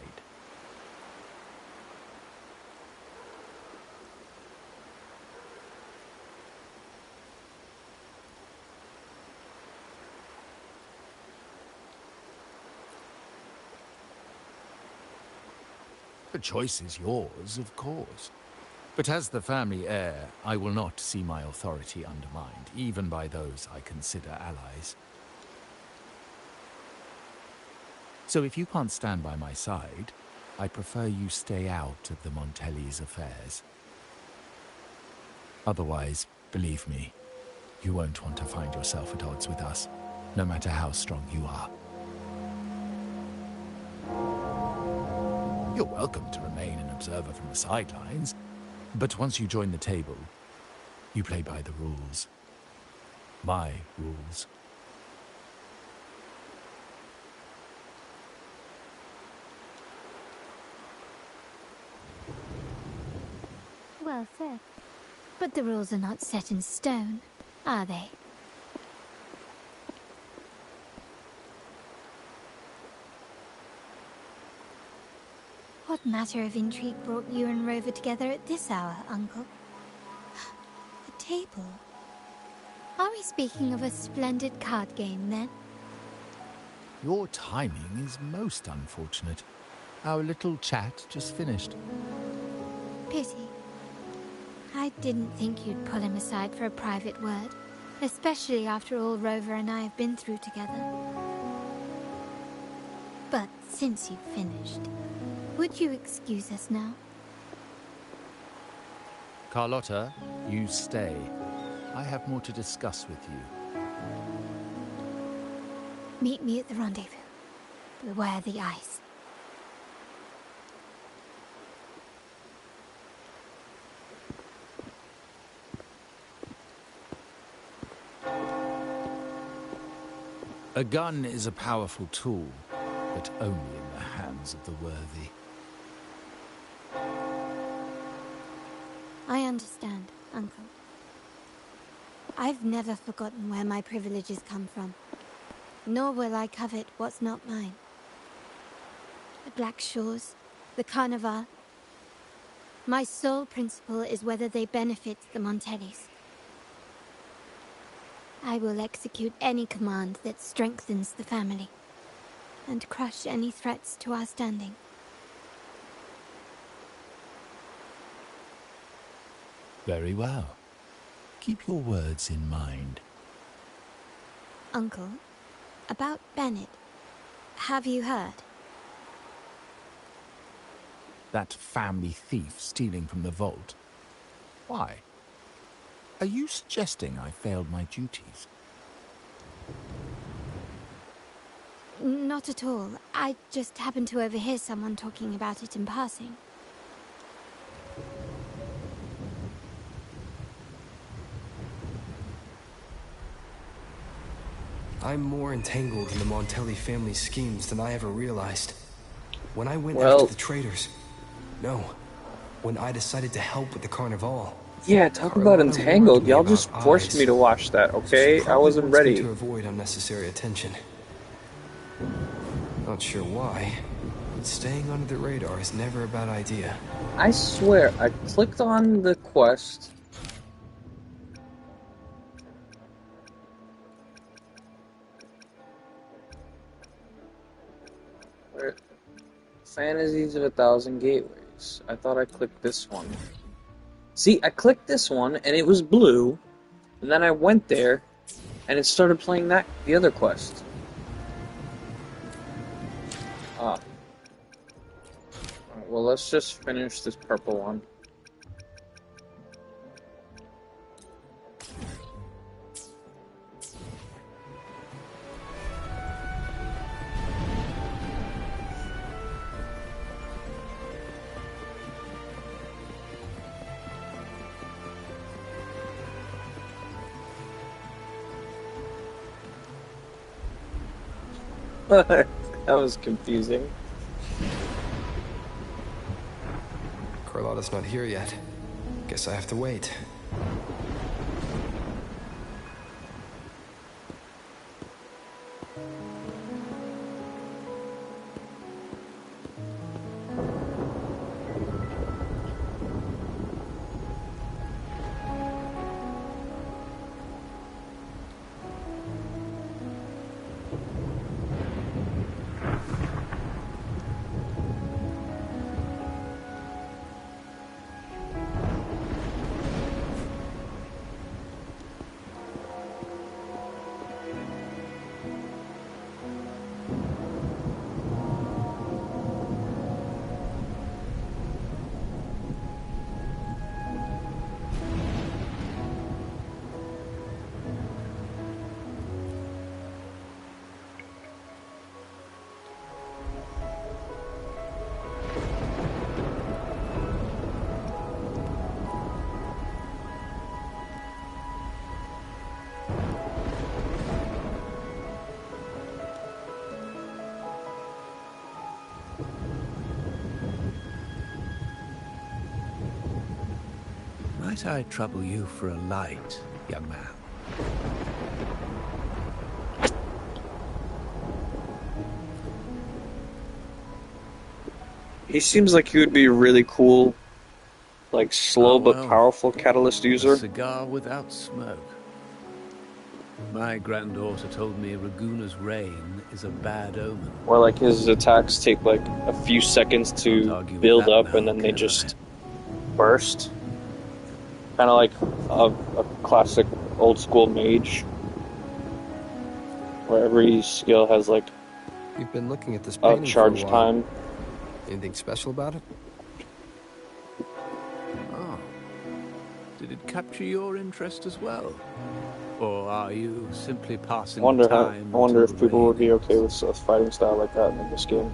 The choice is yours, of course. But as the family heir, I will not see my authority undermined, even by those I consider allies. So if you can't stand by my side, I prefer you stay out of the Montelli's affairs. Otherwise, believe me, you won't want to find yourself at odds with us, no matter how strong you are. You're welcome to remain an observer from the sidelines, but once you join the table, you play by the rules. My rules. Well said. But the rules are not set in stone, are they? What matter of intrigue brought you and Rover together at this hour, Uncle? A table? Are we speaking of a splendid card game, then? Your timing is most unfortunate. Our little chat just finished. Pity. I didn't think you'd pull him aside for a private word, especially after all Rover and I have been through together. But since you've finished, would you excuse us now? Carlotta, you stay. I have more to discuss with you. Meet me at the rendezvous. Beware the ice. A gun is a powerful tool, but only in the hands of the worthy. I understand, Uncle. I've never forgotten where my privileges come from, nor will I covet what's not mine. The Black Shores, the Carnival. My sole principle is whether they benefit the Montellis. I will execute any command that strengthens the family, and crush any threats to our standing. Very well. Keep your words in mind. Uncle, about Bennett, have you heard? That family thief stealing from the vault. Why? Are you suggesting I failed my duties? Not at all. I just happened to overhear someone talking about it in passing. I'm more entangled in the Montelli family schemes than I ever realized. When I went Well, after the traitors... No. When I decided to help with the Carnival... yeah, talk about entangled. Y'all just forced me to watch that, okay? I wasn't ready. To avoid unnecessary attention. Not sure why, but staying under the radar is never a bad idea. I swear, I clicked on the quest. Fantasies of 1,000 Gateways. I thought I clicked this one. See, I clicked this one, and it was blue, and then I went there, and it started playing the other quest. Ah. Alright, well, let's just finish this purple one. That was confusing. Carlotta's not here yet. Guess I have to wait. Might I trouble you for a light, young man? He seems like he would be a really cool, like slow but well, powerful catalyst user. A cigar without smoke. My granddaughter told me Raguna's rain is a bad omen. Or like his attacks take like a few seconds to build up and then they just burst. Kind of like a classic old school mage. Where every skill has like You've been looking at this painting charge for a while. time. Anything special about it? Oh. Did it capture your interest as well? Or are you simply passing I wonder time? if people would be okay with a fighting style like that in this game.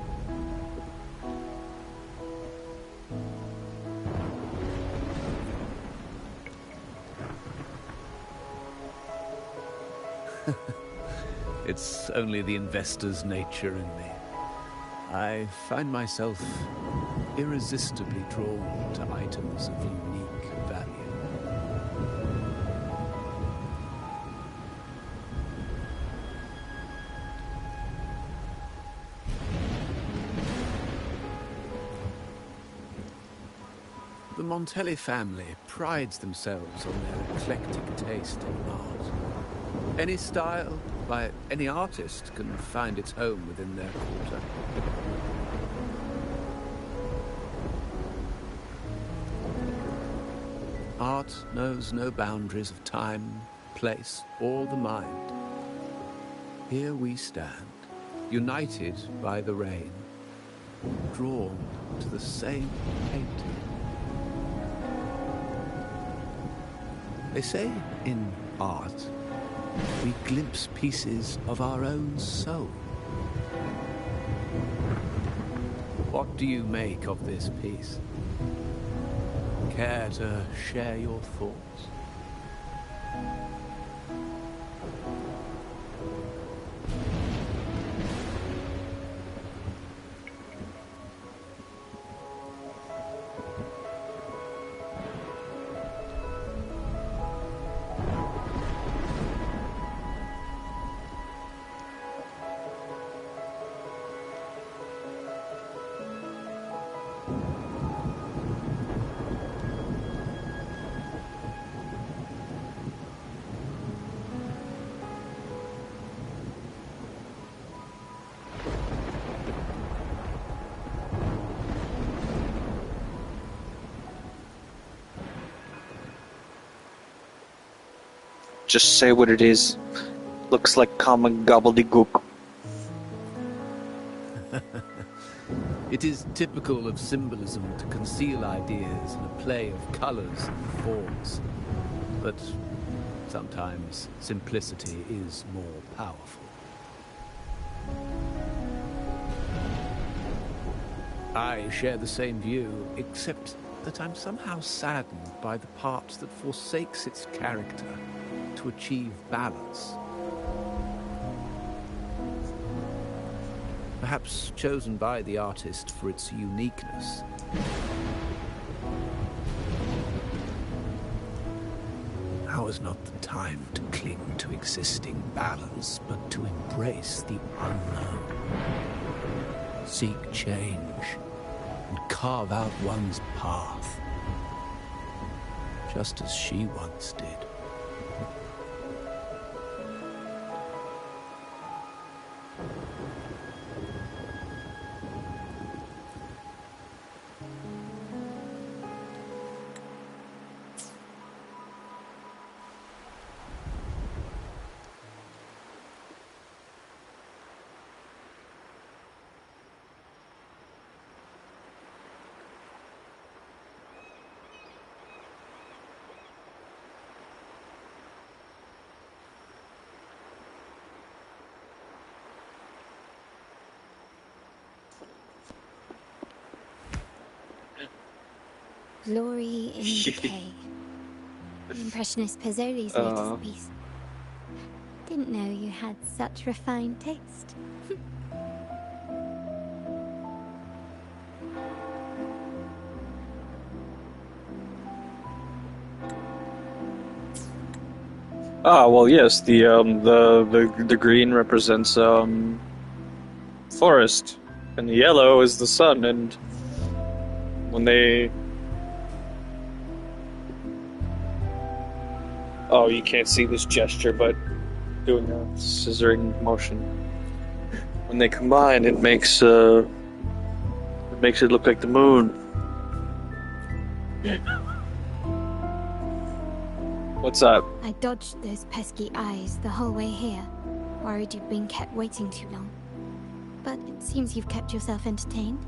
It's only the investor's nature in me. I find myself irresistibly drawn to items of unique value. The Montelli family prides themselves on their eclectic taste in art. Any style, by any artist, can find its home within their quarter. Art knows no boundaries of time, place, or the mind. Here we stand, united by the rain, drawn to the same painting. They say in art, we glimpse pieces of our own soul. What do you make of this piece? Care to share your thoughts? Just say what it is. Looks like common gobbledygook. It is typical of symbolism to conceal ideas in a play of colors and forms. But sometimes simplicity is more powerful. I share the same view, except that I'm somehow saddened by the part that forsakes its character to achieve balance. perhaps chosen by the artist for its uniqueness. Now is not the time to cling to existing balance, but to embrace the unknown. Seek change and carve out one's path, just as she once did. Glory in Decay. The Impressionist Pizzoli's latest piece. Didn't know you had such refined taste. Well, yes, the green represents forest, and the yellow is the sun, and when they... Oh, you can't see this gesture, but doing a scissoring motion. When they combine, it makes it look like the moon. What's up? I dodged those pesky eyes the whole way here, worried you'd been kept waiting too long. But it seems you've kept yourself entertained.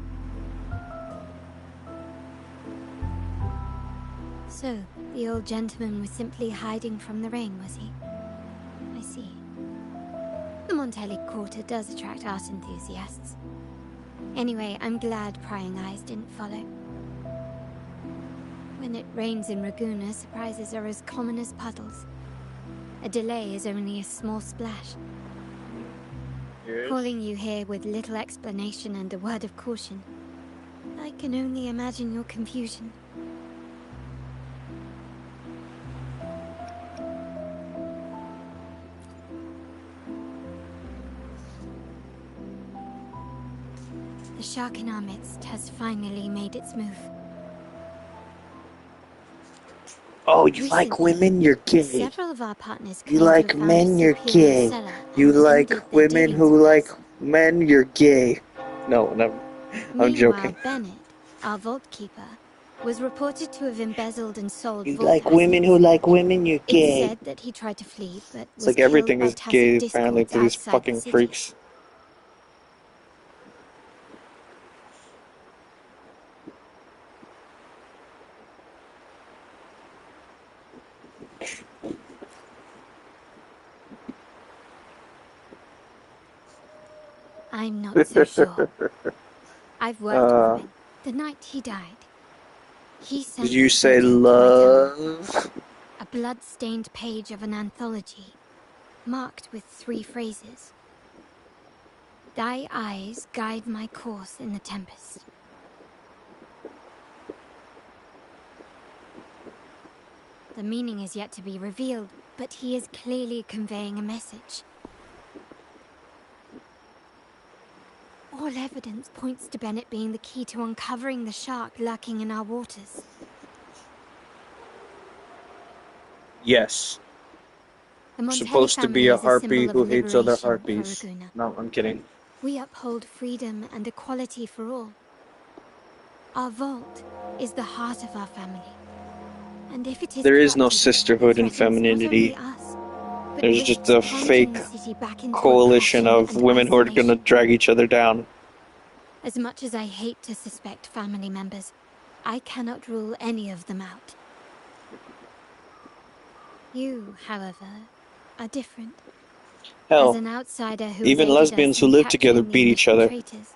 So, the old gentleman was simply hiding from the rain, was he? I see. The Montelli Quarter does attract art enthusiasts. Anyway, I'm glad prying eyes didn't follow. When it rains in Ragusa, surprises are as common as puddles. A delay is only a small splash. Yes. Calling you here with little explanation and a word of caution. I can only imagine your confusion. The shark in our midst has finally made its move. Oh, you like women? You're gay. Several of our partners You like men? You're gay. You like women who like men? You're gay. No, never. I'm joking. Bennett, our vault keeper, was reported to have embezzled and sold You vault like women who like women? You're gay. It's said that he tried to flee, but It's was like everything killed is by gay tacit apparently to discords these outside fucking the city. freaks. I'm not so sure. I've worked with him. The night he died, he sent Did you me say to my love? a blood-stained page of an anthology, marked with 3 phrases. Thy eyes guide my course in the tempest. The meaning is yet to be revealed, but he is clearly conveying a message. All evidence points to Bennett being the key to uncovering the shark lurking in our waters. Yes. The Montelli Supposed to family be a is harpy symbol who of hates other liberation for harpies. Ragusa. No, I'm kidding. We uphold freedom and equality for all. Our vault is the heart of our family. And if it is There is no corrupted, sisterhood in it threatens not femininity. only us, but There's risks just a plunging fake the city back into coalition oppression of and women who are isolation. gonna drag each other down. As much as I hate to suspect family members, I cannot rule any of them out. You, however, are different. Hell, As an outsider who even has aided lesbians us who in live together capturing the beat each initial other. traitors.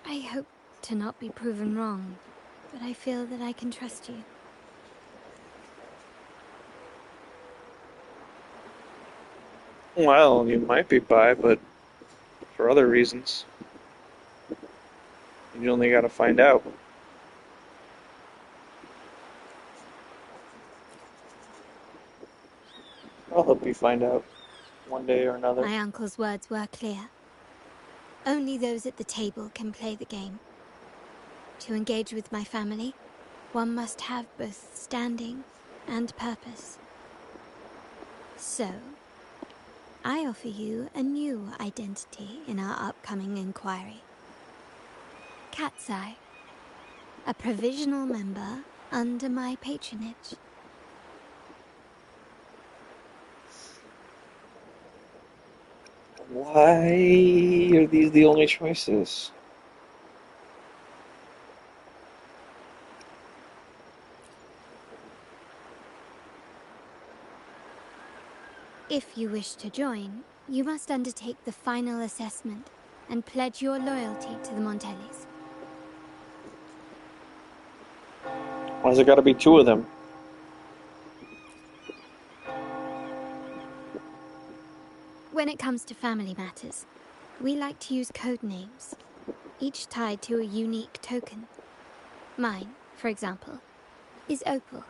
I hope to not be proven wrong, but I feel that I can trust you. Well, you might be bi, but for other reasons. You only gotta find out. I'll help you find out one day or another. My uncle's words were clear. Only those at the table can play the game. To engage with my family, one must have both standing and purpose. So, I offer you a new identity in our upcoming inquiry. Cat's Eye, a provisional member under my patronage. Why are these the only choices? If you wish to join, you must undertake the final assessment and pledge your loyalty to the Montellis. Why's it gotta be two of them? When it comes to family matters, we like to use code names, each tied to a unique token. Mine, for example, is Opal.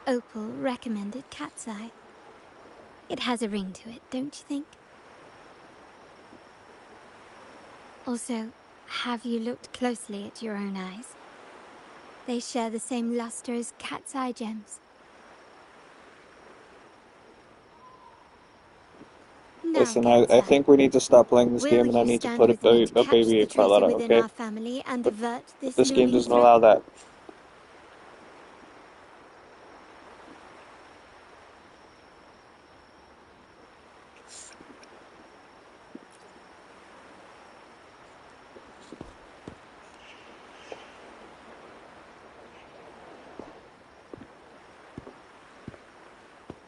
Opal recommended Cat's Eye. It has a ring to it, don't you think? Also, have you looked closely at your own eyes? They share the same luster as Cat's Eye gems. Now, Listen, Cat's I Eye, think we need to stop playing this will game and I you need to stand put with me to a catch baby the in traitor Carlotta, within okay? our family and But avert this this game looming doesn't threat? allow that.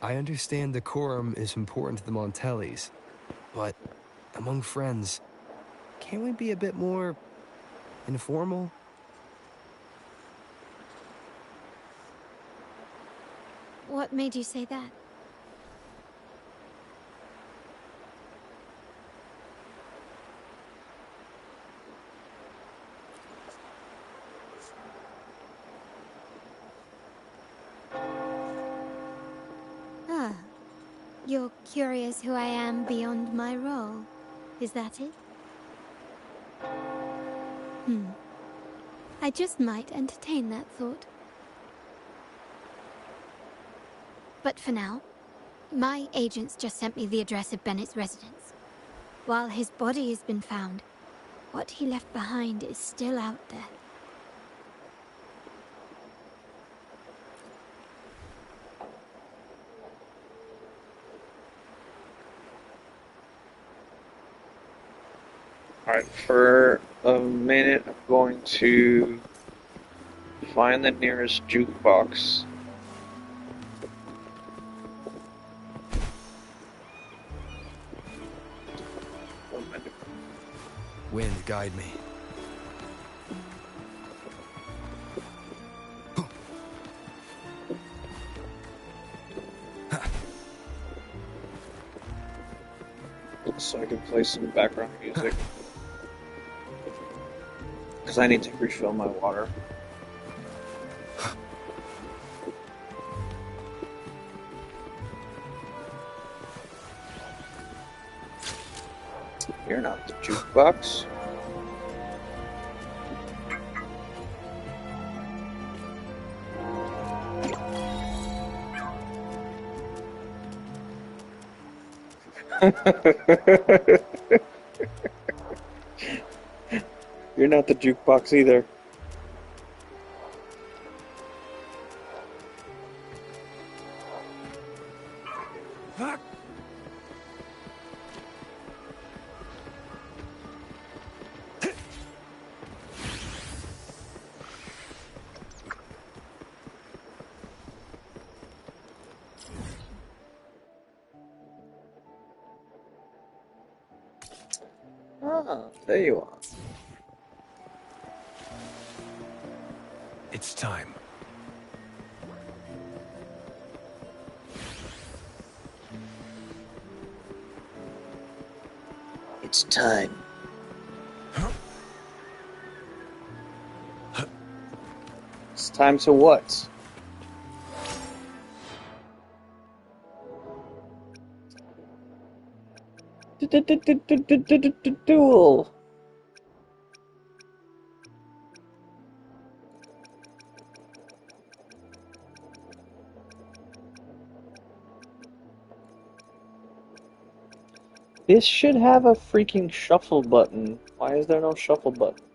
I understand decorum is important to the Montellis, but among friends, can't we be a bit more informal? What made you say that? Ah, you're curious who I am beyond my role. Is that it? I just might entertain that thought. But for now, my agents just sent me the address of Bennett's residence. While his body has been found, what he left behind is still out there. Alright, for a minute I'm going to find the nearest jukebox. Wind, guide me. So I can play some background music. Because I need to refill my water. You're not the jukebox. You're not the jukebox either. Ah, there you are. It's time. It's time. time to what? Duel. This should have a freaking shuffle button. Why is there no shuffle button?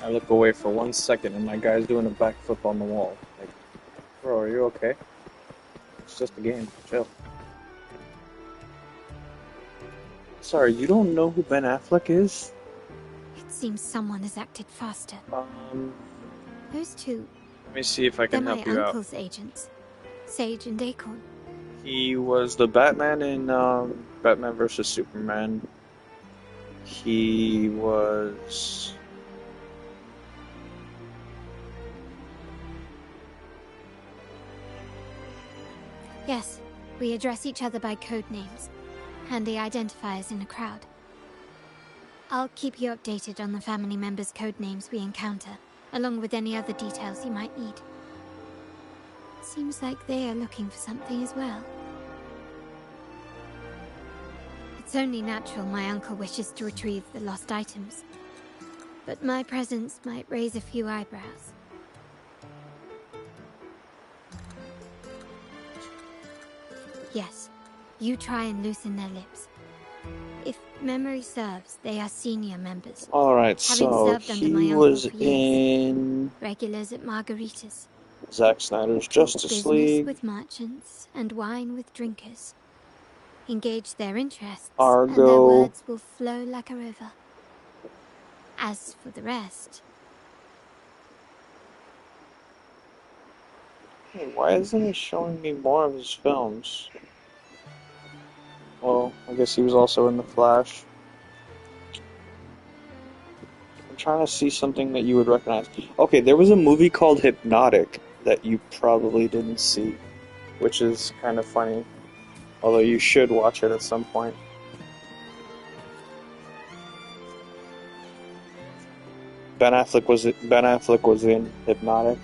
I look away for 1 second and my guy's doing a backflip on the wall. Like, bro, are you okay? It's just a game. Chill. Sorry, you don't know who Ben Affleck is? It seems someone has acted faster. Who's two? Let me see if I can They're help my you out. uncle's agents, Sage and Acorn. He was the Batman in Batman vs. Superman. He was... Yes, we address each other by code names. Handy identifiers in a crowd. I'll keep you updated on the family members' code names we encounter, along with any other details you might need. Seems like they are looking for something as well. It's only natural my uncle wishes to retrieve the lost items. But my presence might raise a few eyebrows. Yes, you try and loosen their lips. If memory serves, they are senior members. Alright, Having so served under he my uncle was for years. in Regulars at Margarita's. Zack Snyder's Justice Business League, with merchants and wine with drinkers. Engage their interests, Argo. and their words will flow like a river. As for the rest... Hey, why isn't it showing me more of his films? Well, I guess he was also in The Flash. I'm trying to see something that you would recognize. Okay, there was a movie called Hypnotic that you probably didn't see, which is kind of funny. Although you should watch it at some point. Ben Affleck was in Hypnotic.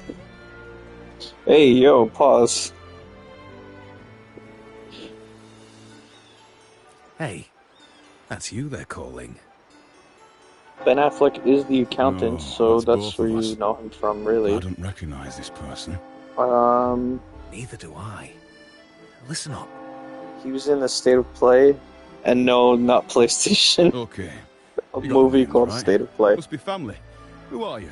Hey, yo, pause. Hey, that's you they're calling. Ben Affleck is the accountant, Oh, so that's that's both where of you us. know him from, really. I don't recognize this person. Neither do I. Listen up. He was in the State of Play, and no, not PlayStation. Okay. A You got movie names, called right? State of Play. Must be family. Who are you?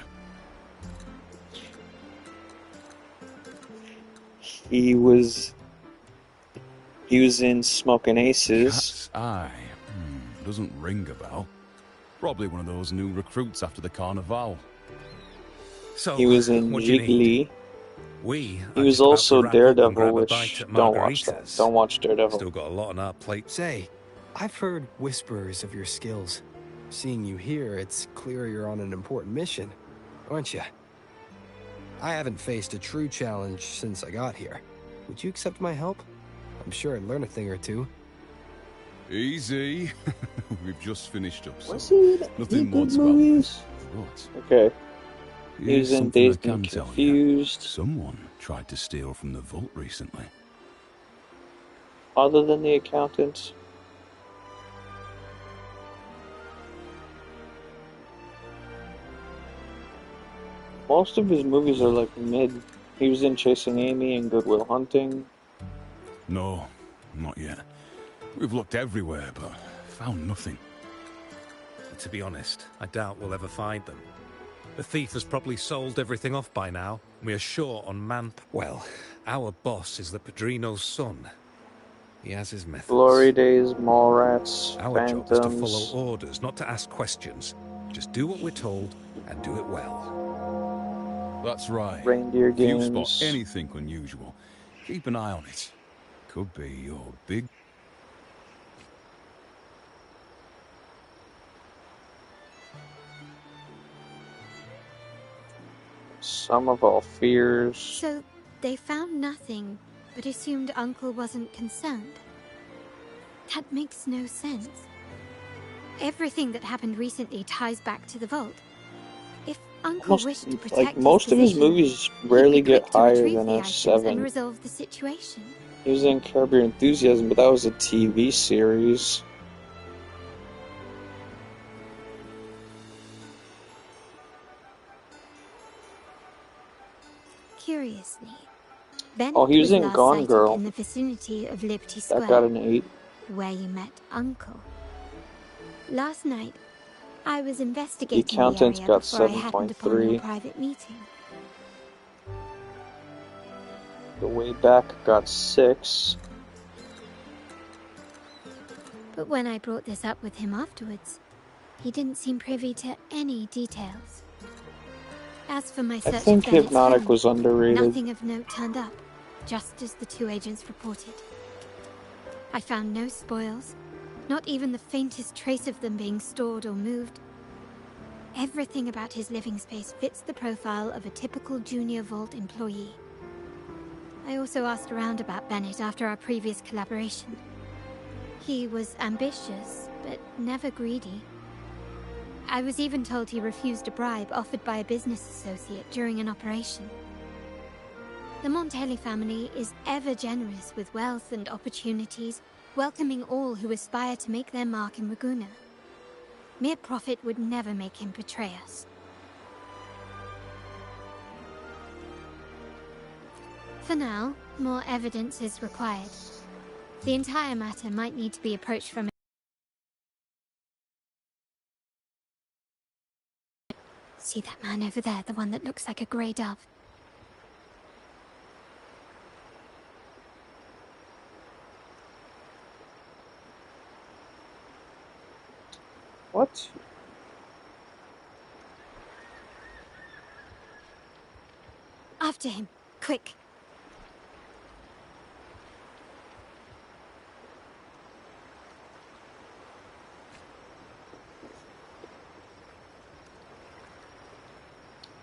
He was in Smokin' Aces. Cat's Eye. Doesn't ring a bell. Probably one of those new recruits after the Carnival. So, He was in what do you need? Jiggly. He was also Daredevil, which don't watch that. Don't watch Daredevil. Still got a lot on our plate. Say, I've heard whispers of your skills. Seeing you here, it's clear you're on an important mission, aren't you? I haven't faced a true challenge since I got here. Would you accept my help? I'm sure I'd learn a thing or two. Easy. We've just finished up, so Was he in nothing good much about movies? this. But Okay. He here's was in something I Dazed can and tell you. Confused. Someone tried to steal from the vault recently. Other than the accountant. Most of his movies are like mid. He was in Chasing Amy and Good Will Hunting. No, not yet. We've looked everywhere, but found nothing. To be honest, I doubt we'll ever find them. The thief has probably sold everything off by now. We are short on Well, our boss is the Padrino's son. He has his methods. Glory Days, Mallrats, Our Phantoms. job is to follow orders, not to ask questions. Just do what we're told, and do it well. That's right. Reindeer If you Games. spot anything unusual, keep an eye on it. Could be your big... Sum of All Fears. So, they found nothing, but assumed Uncle wasn't concerned. That makes no sense. Everything that happened recently ties back to the vault. If Uncle wished to protect most of his position, movies rarely he'd be get quick to higher retrieve than the a items 7. and resolve the situation. He was in Curb Your Enthusiasm, but that was a TV series. Curiously, Bennett Oh, he was in last Gone sighted Girl. in the vicinity of Liberty Square, That got an 8. where you met Uncle. Last night, I was The investigating Accountant's area got before I happened upon your 7.3. private meeting. The Way Back got 6. But when I brought this up with him afterwards, he didn't seem privy to any details. As for my I search think of Bennett's Hypnotic home, was underrated. nothing of note turned up, just as the two agents reported. I found no spoils, Not even the faintest trace of them being stored or moved. Everything about his living space fits the profile of a typical Junior Vault employee. I also asked around about Bennett after our previous collaboration. He was ambitious, but never greedy. I was even told he refused a bribe offered by a business associate during an operation. The Montelli family is ever generous with wealth and opportunities, welcoming all who aspire to make their mark in Ragusa. Mere profit would never make him betray us. For now, more evidence is required. The entire matter might need to be approached from... See that man over there, the one that looks like a grey dove? What? After him, quick.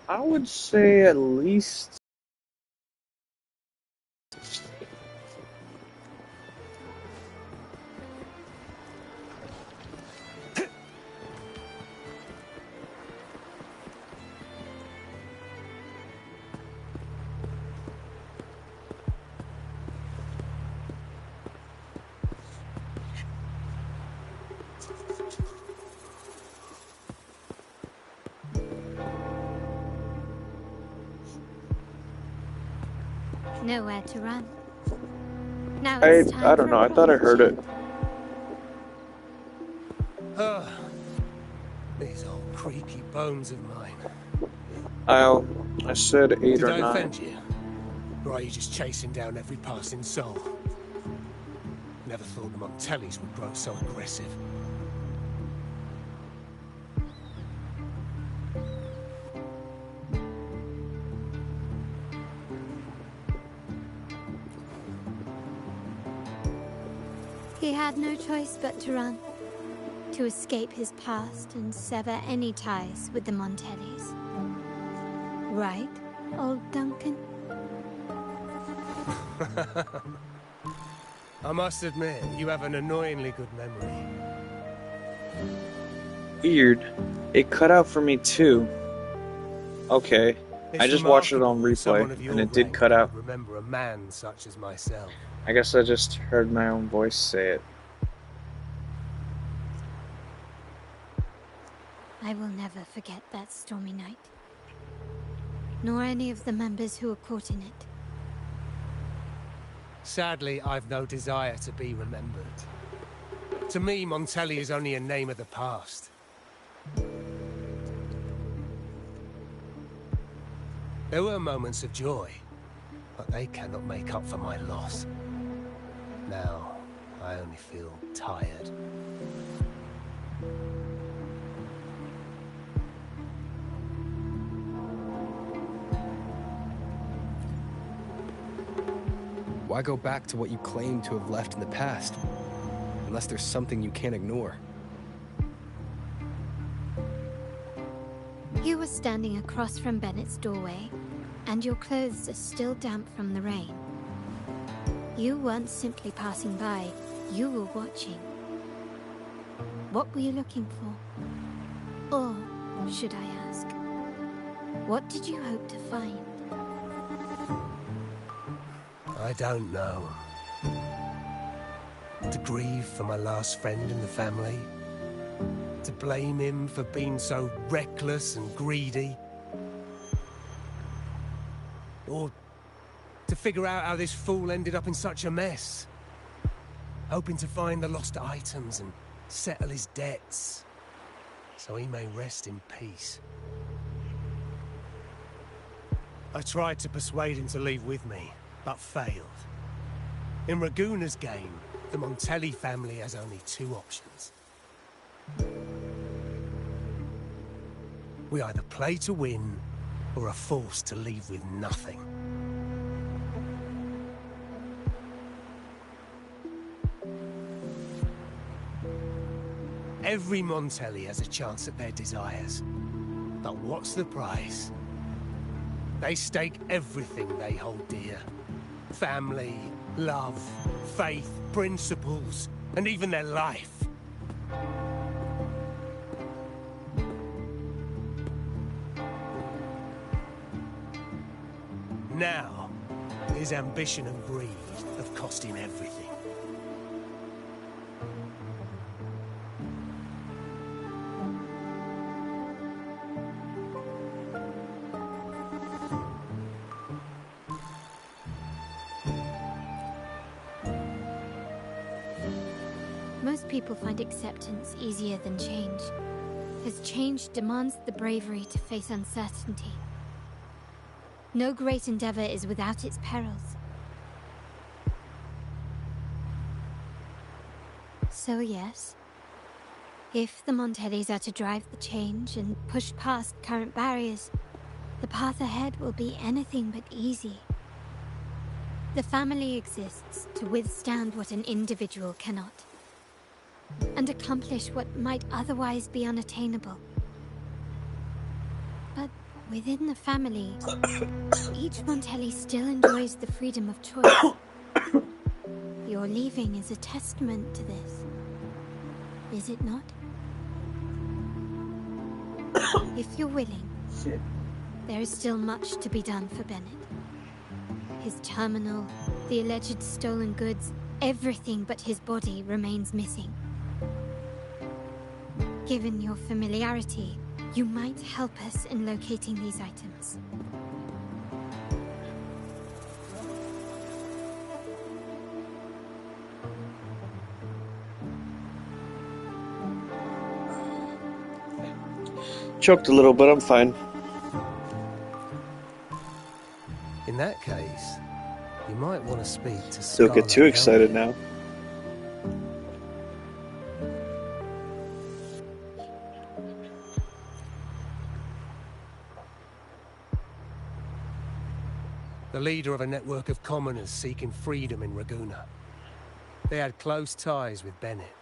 I would say at least... Nowhere to run. Now I it's time don't for know, a I thought I heard it. These old creaky bones of mine. I said 8 Did or I 9. offend you? Or are you just chasing down every passing soul? Never thought the Montellis would grow so aggressive. He had no choice but to run. To escape his past and sever any ties with the Montellis. Right, old Duncan? I must admit, you have an annoyingly good memory. Weird. It cut out for me too. Okay. I just watched it on replay, and it did cut out. Remember a man such as myself. I guess I just heard my own voice say it. I will never forget that stormy night. Nor any of the members who were caught in it. Sadly, I've no desire to be remembered. To me, Montelli is only a name of the past. There were moments of joy, but they cannot make up for my loss. Now, I only feel tired. Why go back to what you claim to have left in the past? Unless there's something you can't ignore. You were standing across from Bennett's doorway, and your clothes are still damp from the rain. You weren't simply passing by, you were watching. What were you looking for? Or, should I ask, what did you hope to find? I don't know. To grieve for my last friend in the family? To blame him for being so reckless and greedy? Or to figure out how this fool ended up in such a mess? Hoping to find the lost items and settle his debts, so he may rest in peace. I tried to persuade him to leave with me, but failed. In Ragusa's game, the Montelli family has only 2 options. We either play to win, or are forced to leave with nothing. Every Montelli has a chance at their desires. But what's the price? They stake everything they hold dear. Family, love, faith, principles, and even their life. Now, his ambition and greed have cost him everything. Most people find acceptance easier than change, as change demands the bravery to face uncertainty. No great endeavor is without its perils. So yes, if the Montellis are to drive the change and push past current barriers, the path ahead will be anything but easy. The family exists to withstand what an individual cannot, and accomplish what might otherwise be unattainable. But within the family, each Montelli still enjoys the freedom of choice. Your leaving is a testament to this, is it not? If you're willing, there is still much to be done for Bennett. His terminal, the alleged stolen goods, everything but his body remains missing. Given your familiarity, you might help us in locating these items. Choked a little, but I'm fine. In that case, you might want to speak to Don't get too excited now. The leader of a network of commoners seeking freedom in Raguna. They had close ties with Bennett.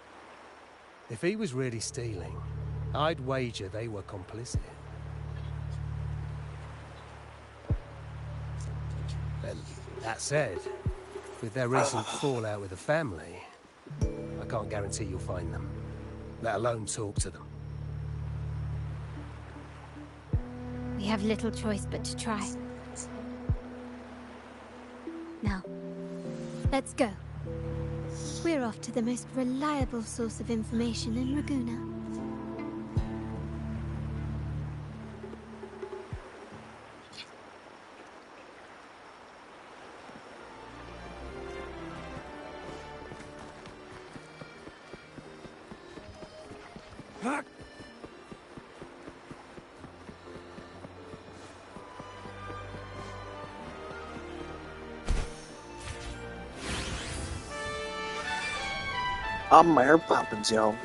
If he was really stealing, I'd wager they were complicit. And that said, with their recent fallout with the family, I can't guarantee you'll find them, let alone talk to them. We have little choice but to try. Now, let's go. We're off to the most reliable source of information in Raguna. I'm Mary Poppins, y'all.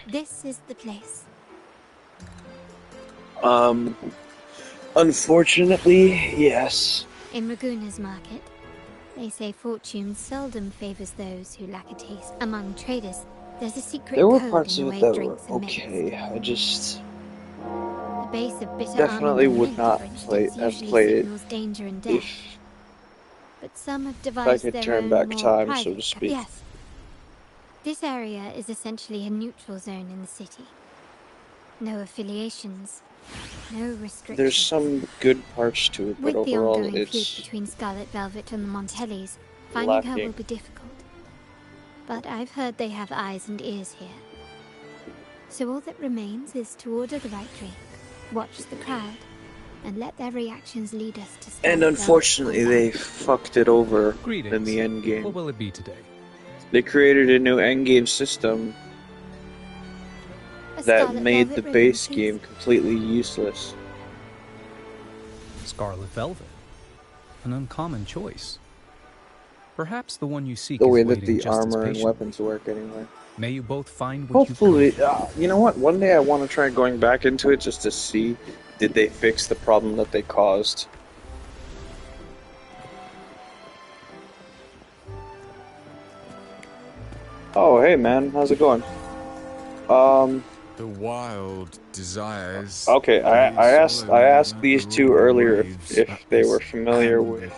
This is the place. Unfortunately, yes. In Raguna's market, they say fortune seldom favors those who lack a taste. Among traders, there's a secret There were code parts in of the it way that were drinks are mixed. okay. I just The base of bitter definitely almond would and not mint, for play, instance, have usually played it signals danger and death. But some have If I devised could their turn own back more time, so private to speak. Yes. This area is essentially a neutral zone in the city. No affiliations, no restrictions. There's some good parts to it, but With the overall ongoing feud it's between Scarlet Velvet and the Montellis, finding her lacking. will be difficult. But I've heard they have eyes and ears here. So all that remains is to order the right drink, watch the crowd, and let their reactions lead us to Scarlet And Velvet's unfortunately, combat. they fucked it over in Greetings. the end game. What will it be today? They created a new end game system A that Scarlet made Velvet the ribbon, base please. game completely useless. Scarlet Velvet. An uncommon choice. Perhaps the one you seek The is way that waiting the just as armor and patiently. weapons work, anyway. May you both find what Hopefully, you crave. you know what? One day I want to try going back into it just to see, did they fix the problem that they caused? Oh, hey man, how's it going? The wild desires. Okay, I asked these two earlier if they were familiar with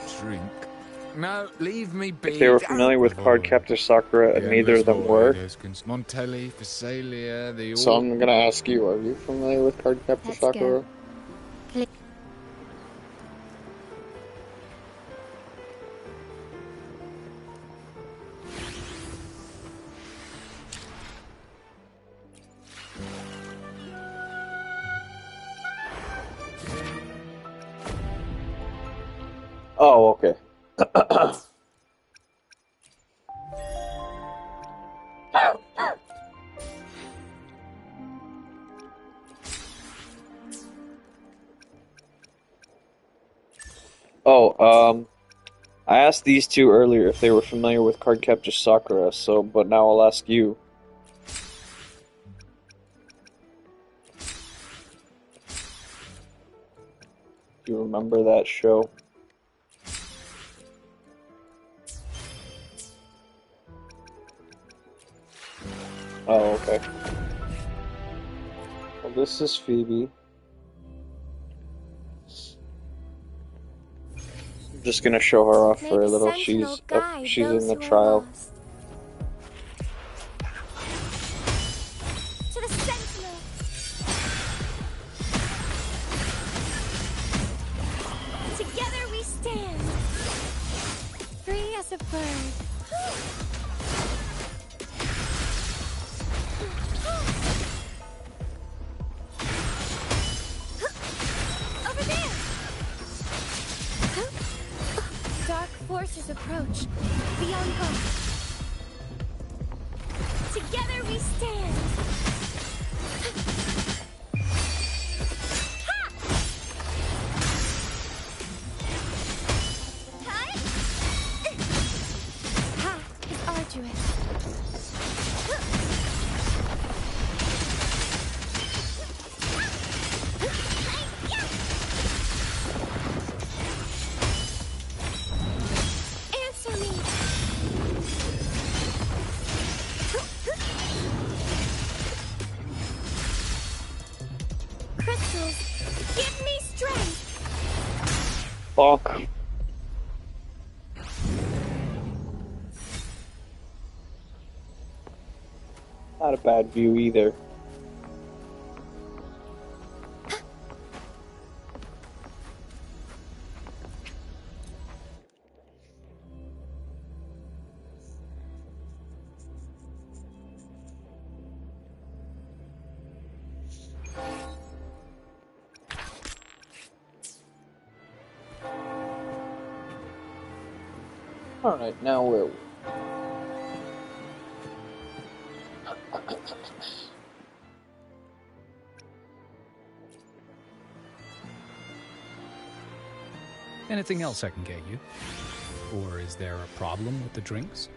No, leave me be. if they were familiar with Cardcaptor Sakura, and neither of them were. Montelli, Phasalia, So I'm gonna ask you: are you familiar with Cardcaptor Sakura? Click. Oh, okay. I asked these two earlier if they were familiar with Cardcaptor Sakura, but now I'll ask you. Do you remember that show? Oh, okay. Well, this is Phoebe. I'm just gonna show her off for a little. She's in the trial. To the Sentinel! Together we stand, free as a bird. Over there! Dark forces approach, beyond hope. Together we stand. Path is arduous. Answer me. Crystals, give me strength. Fuck. Not a bad view either. Alright, now where are we? Anything else I can get you? Or is there a problem with the drinks?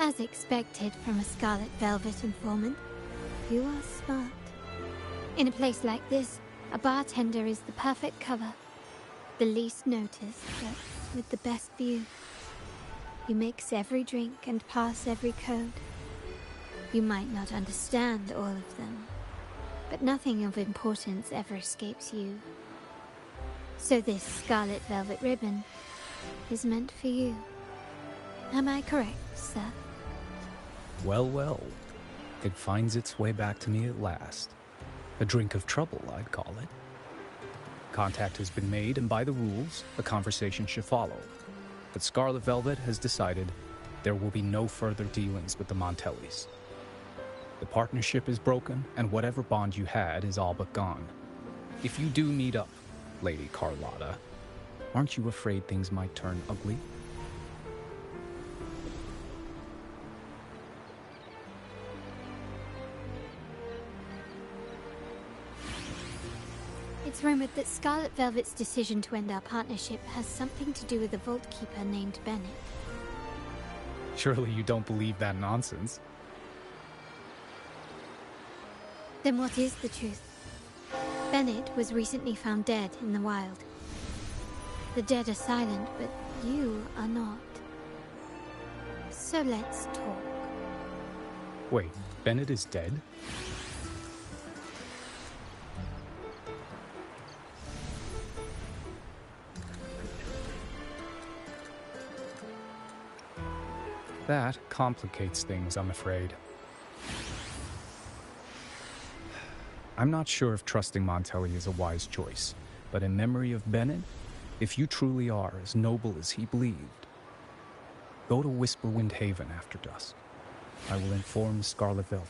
As expected from a Scarlet Velvet informant, you are smart. In a place like this, a bartender is the perfect cover. The least noticed, but with the best view. You mix every drink and pass every code. You might not understand all of them, but nothing of importance ever escapes you. So this Scarlet Velvet ribbon is meant for you. Am I correct, sir? Well, well. It finds its way back to me at last. A drink of trouble, I'd call it. Contact has been made, and by the rules, a conversation should follow. But Scarlet Velvet has decided there will be no further dealings with the Montellis. The partnership is broken, and whatever bond you had is all but gone. If you do meet up, Lady Carlotta, aren't you afraid things might turn ugly? It's rumored that Scarlet Velvet's decision to end our partnership has something to do with a Vault Keeper named Bennett. Surely you don't believe that nonsense. Then what is the truth? Bennett was recently found dead in the wild. The dead are silent, but you are not. So let's talk. Wait, Bennett is dead? That complicates things, I'm afraid. I'm not sure if trusting Montelli is a wise choice, but in memory of Bennett, if you truly are as noble as he believed, go to Whisperwind Haven after dusk. I will inform Scarlet Velvet.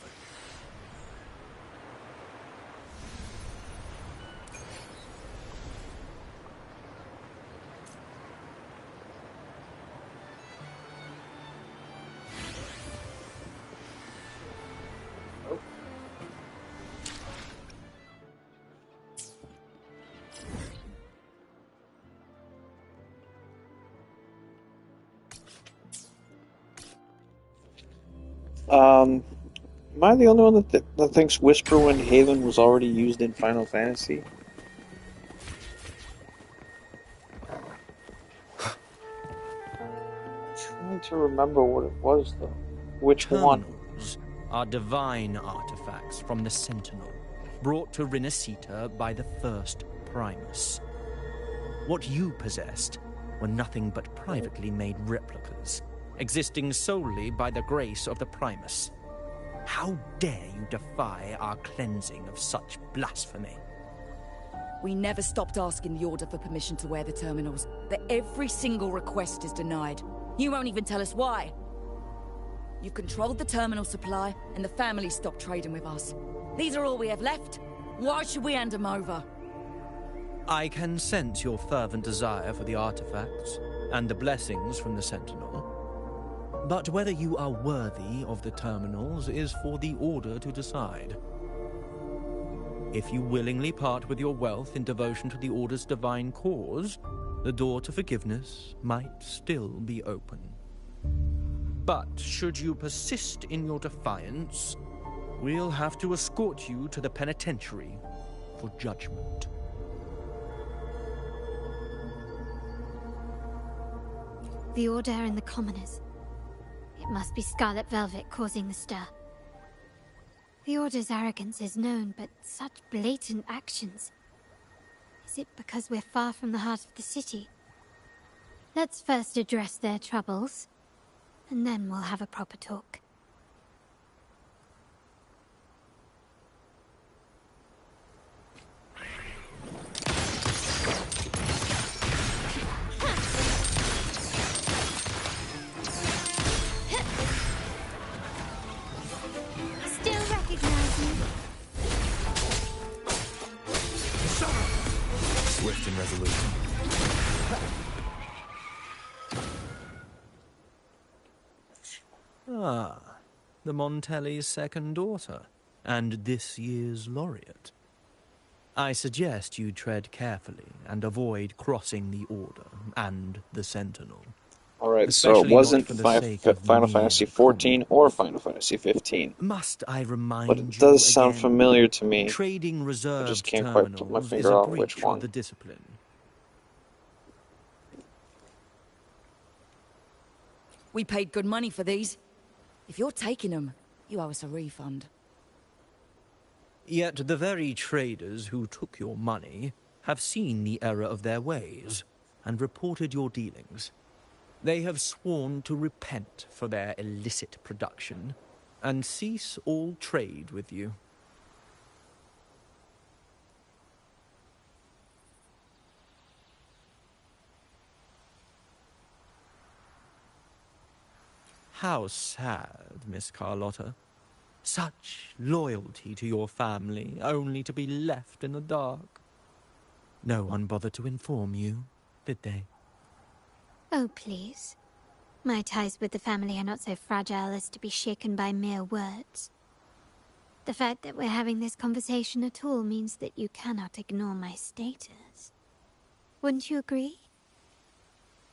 Am I the only one that thinks Whisperwind Haven was already used in Final Fantasy? Trying to remember what it was though. Which one? Terminals are divine artifacts from the Sentinel, brought to Rinascita by the first Primus. What you possessed were nothing but privately made replicas, existing solely by the grace of the Primus. How dare you defy our cleansing of such blasphemy? We never stopped asking the Order for permission to wear the terminals, but every single request is denied. You won't even tell us why. You've controlled the terminal supply, and the family stopped trading with us. These are all we have left. Why should we hand them over? I can sense your fervent desire for the artifacts and the blessings from the Sentinel. But whether you are worthy of the terminals is for the Order to decide. If you willingly part with your wealth in devotion to the Order's divine cause, the door to forgiveness might still be open. But should you persist in your defiance, we'll have to escort you to the penitentiary for judgment. The Order and the Commoners. It must be Scarlet Velvet causing the stir. The Order's arrogance is known, but such blatant actions. Is it because we're far from the heart of the city? Let's first address their troubles, and then we'll have a proper talk. Swift and resolute. Ah, the Montelli's second daughter, and this year's laureate. I suggest you tread carefully and avoid crossing the Order and the Sentinel. Alright, so it wasn't Final Fantasy 14 or Final Fantasy 15. Must I remind but it does sound again, familiar to me. Trading reserved I just can't quite put my finger on which one. The discipline. We paid good money for these. If you're taking them, you owe us a refund. Yet the very traders who took your money have seen the error of their ways and reported your dealings. They have sworn to repent for their illicit production and cease all trade with you. How sad, Miss Carlotta. Such loyalty to your family, only to be left in the dark. No one bothered to inform you, did they? Oh, please. My ties with the family are not so fragile as to be shaken by mere words. The fact that we're having this conversation at all means that you cannot ignore my status. Wouldn't you agree?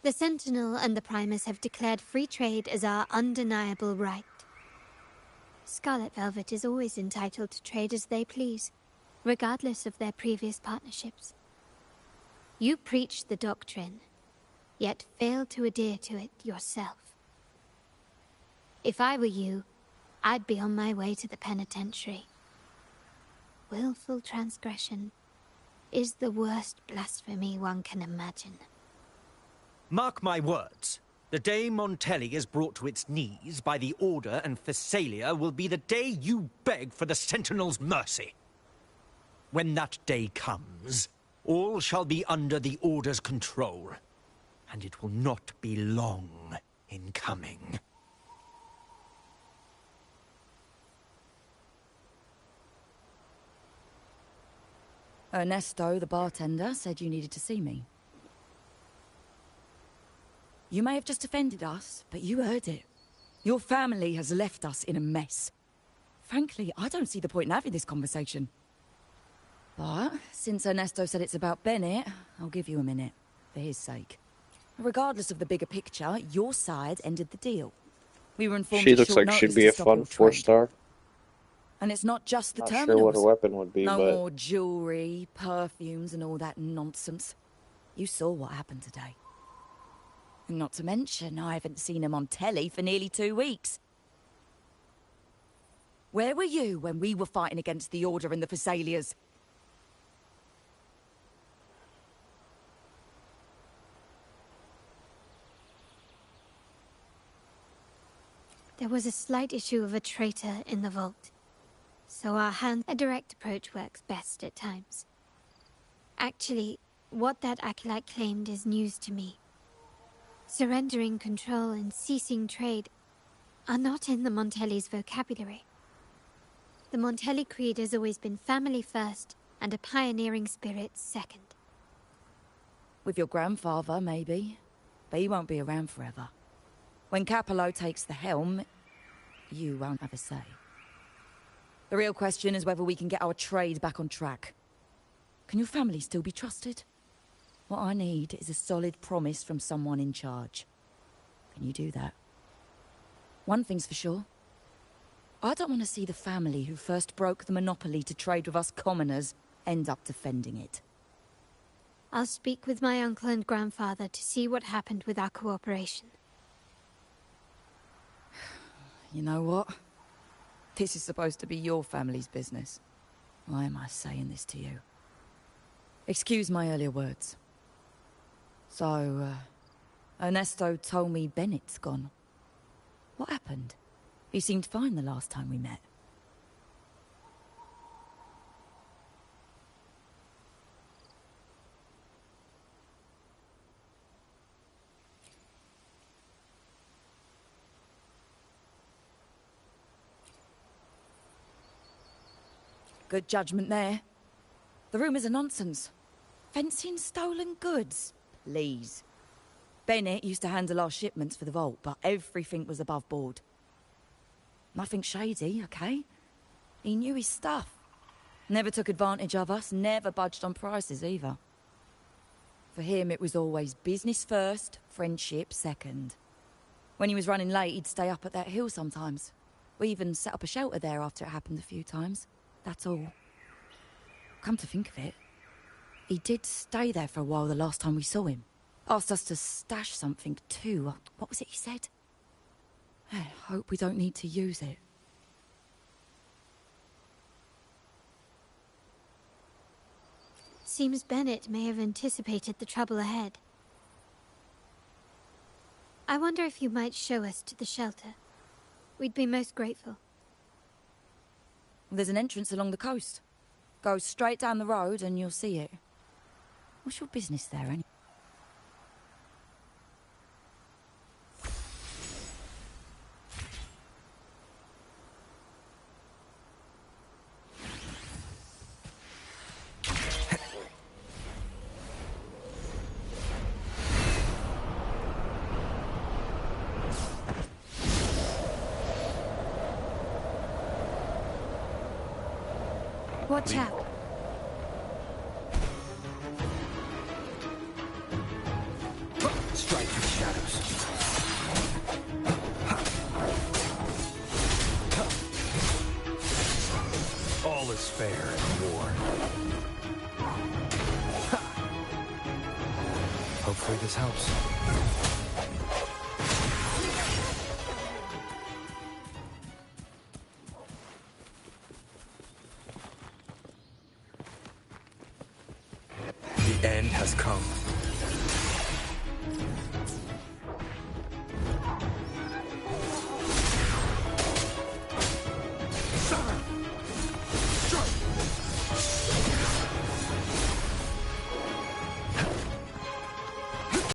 The Sentinel and the Primus have declared free trade as our undeniable right. Scarlet Velvet is always entitled to trade as they please, regardless of their previous partnerships. You preach the doctrine, yet fail to adhere to it yourself. If I were you, I'd be on my way to the penitentiary. Willful transgression is the worst blasphemy one can imagine. Mark my words. The day Montelli is brought to its knees by the Order and Thessalia will be the day you beg for the Sentinel's mercy. When that day comes, all shall be under the Order's control, and it will not be long in coming. Ernesto, the bartender, said you needed to see me. You may have just offended us, but you heard it. Your family has left us in a mess. Frankly, I don't see the point in having this conversation. But, since Ernesto said it's about Bennett, I'll give you a minute, for his sake. Regardless of the bigger picture, your side ended the deal. We were informed She looks like she'd be a fun 4-star. And it's not just the Not terminals. sure what her weapon would be, no but... more jewelry, perfumes, and all that nonsense. You saw what happened today. And not to mention, I haven't seen him on telly for nearly 2 weeks. Where were you when we were fighting against the Order and the Thessalias? There was a slight issue of a traitor in the vault. So a direct approach works best at times. Actually, what that acolyte claimed is news to me. Surrendering control and ceasing trade are not in the Montelli's vocabulary. The Montelli creed has always been family first and a pioneering spirit second. With your grandfather, maybe. But he won't be around forever. When Capello takes the helm, you won't have a say. The real question is whether we can get our trade back on track. Can your family still be trusted? What I need is a solid promise from someone in charge. Can you do that? One thing's for sure. I don't want to see the family who first broke the monopoly to trade with us commoners end up defending it. I'll speak with my uncle and grandfather to see what happened with our cooperation. You know what? This is supposed to be your family's business. Why am I saying this to you? Excuse my earlier words. So, Ernesto told me Bennett's gone. What happened? He seemed fine the last time we met. Good judgment there. The rumours are nonsense. Fencing stolen goods? Please. Bennett used to handle our shipments for the vault, but everything was above board. Nothing shady, okay? He knew his stuff. Never took advantage of us, never budged on prices either. For him, it was always business first, friendship second. When he was running late, he'd stay up at that hill sometimes. We even set up a shelter there after it happened a few times. That's all. Come to think of it, he did stay there for a while the last time we saw him. Asked us to stash something too. What was it he said? I hope we don't need to use it. Seems Bennett may have anticipated the trouble ahead. I wonder if you might show us to the shelter. We'd be most grateful. There's an entrance along the coast. Go straight down the road and you'll see it. What's your business there, anyway? Watch out. Strike the shadows. All is fair in war. Hopefully this helps. The end has come.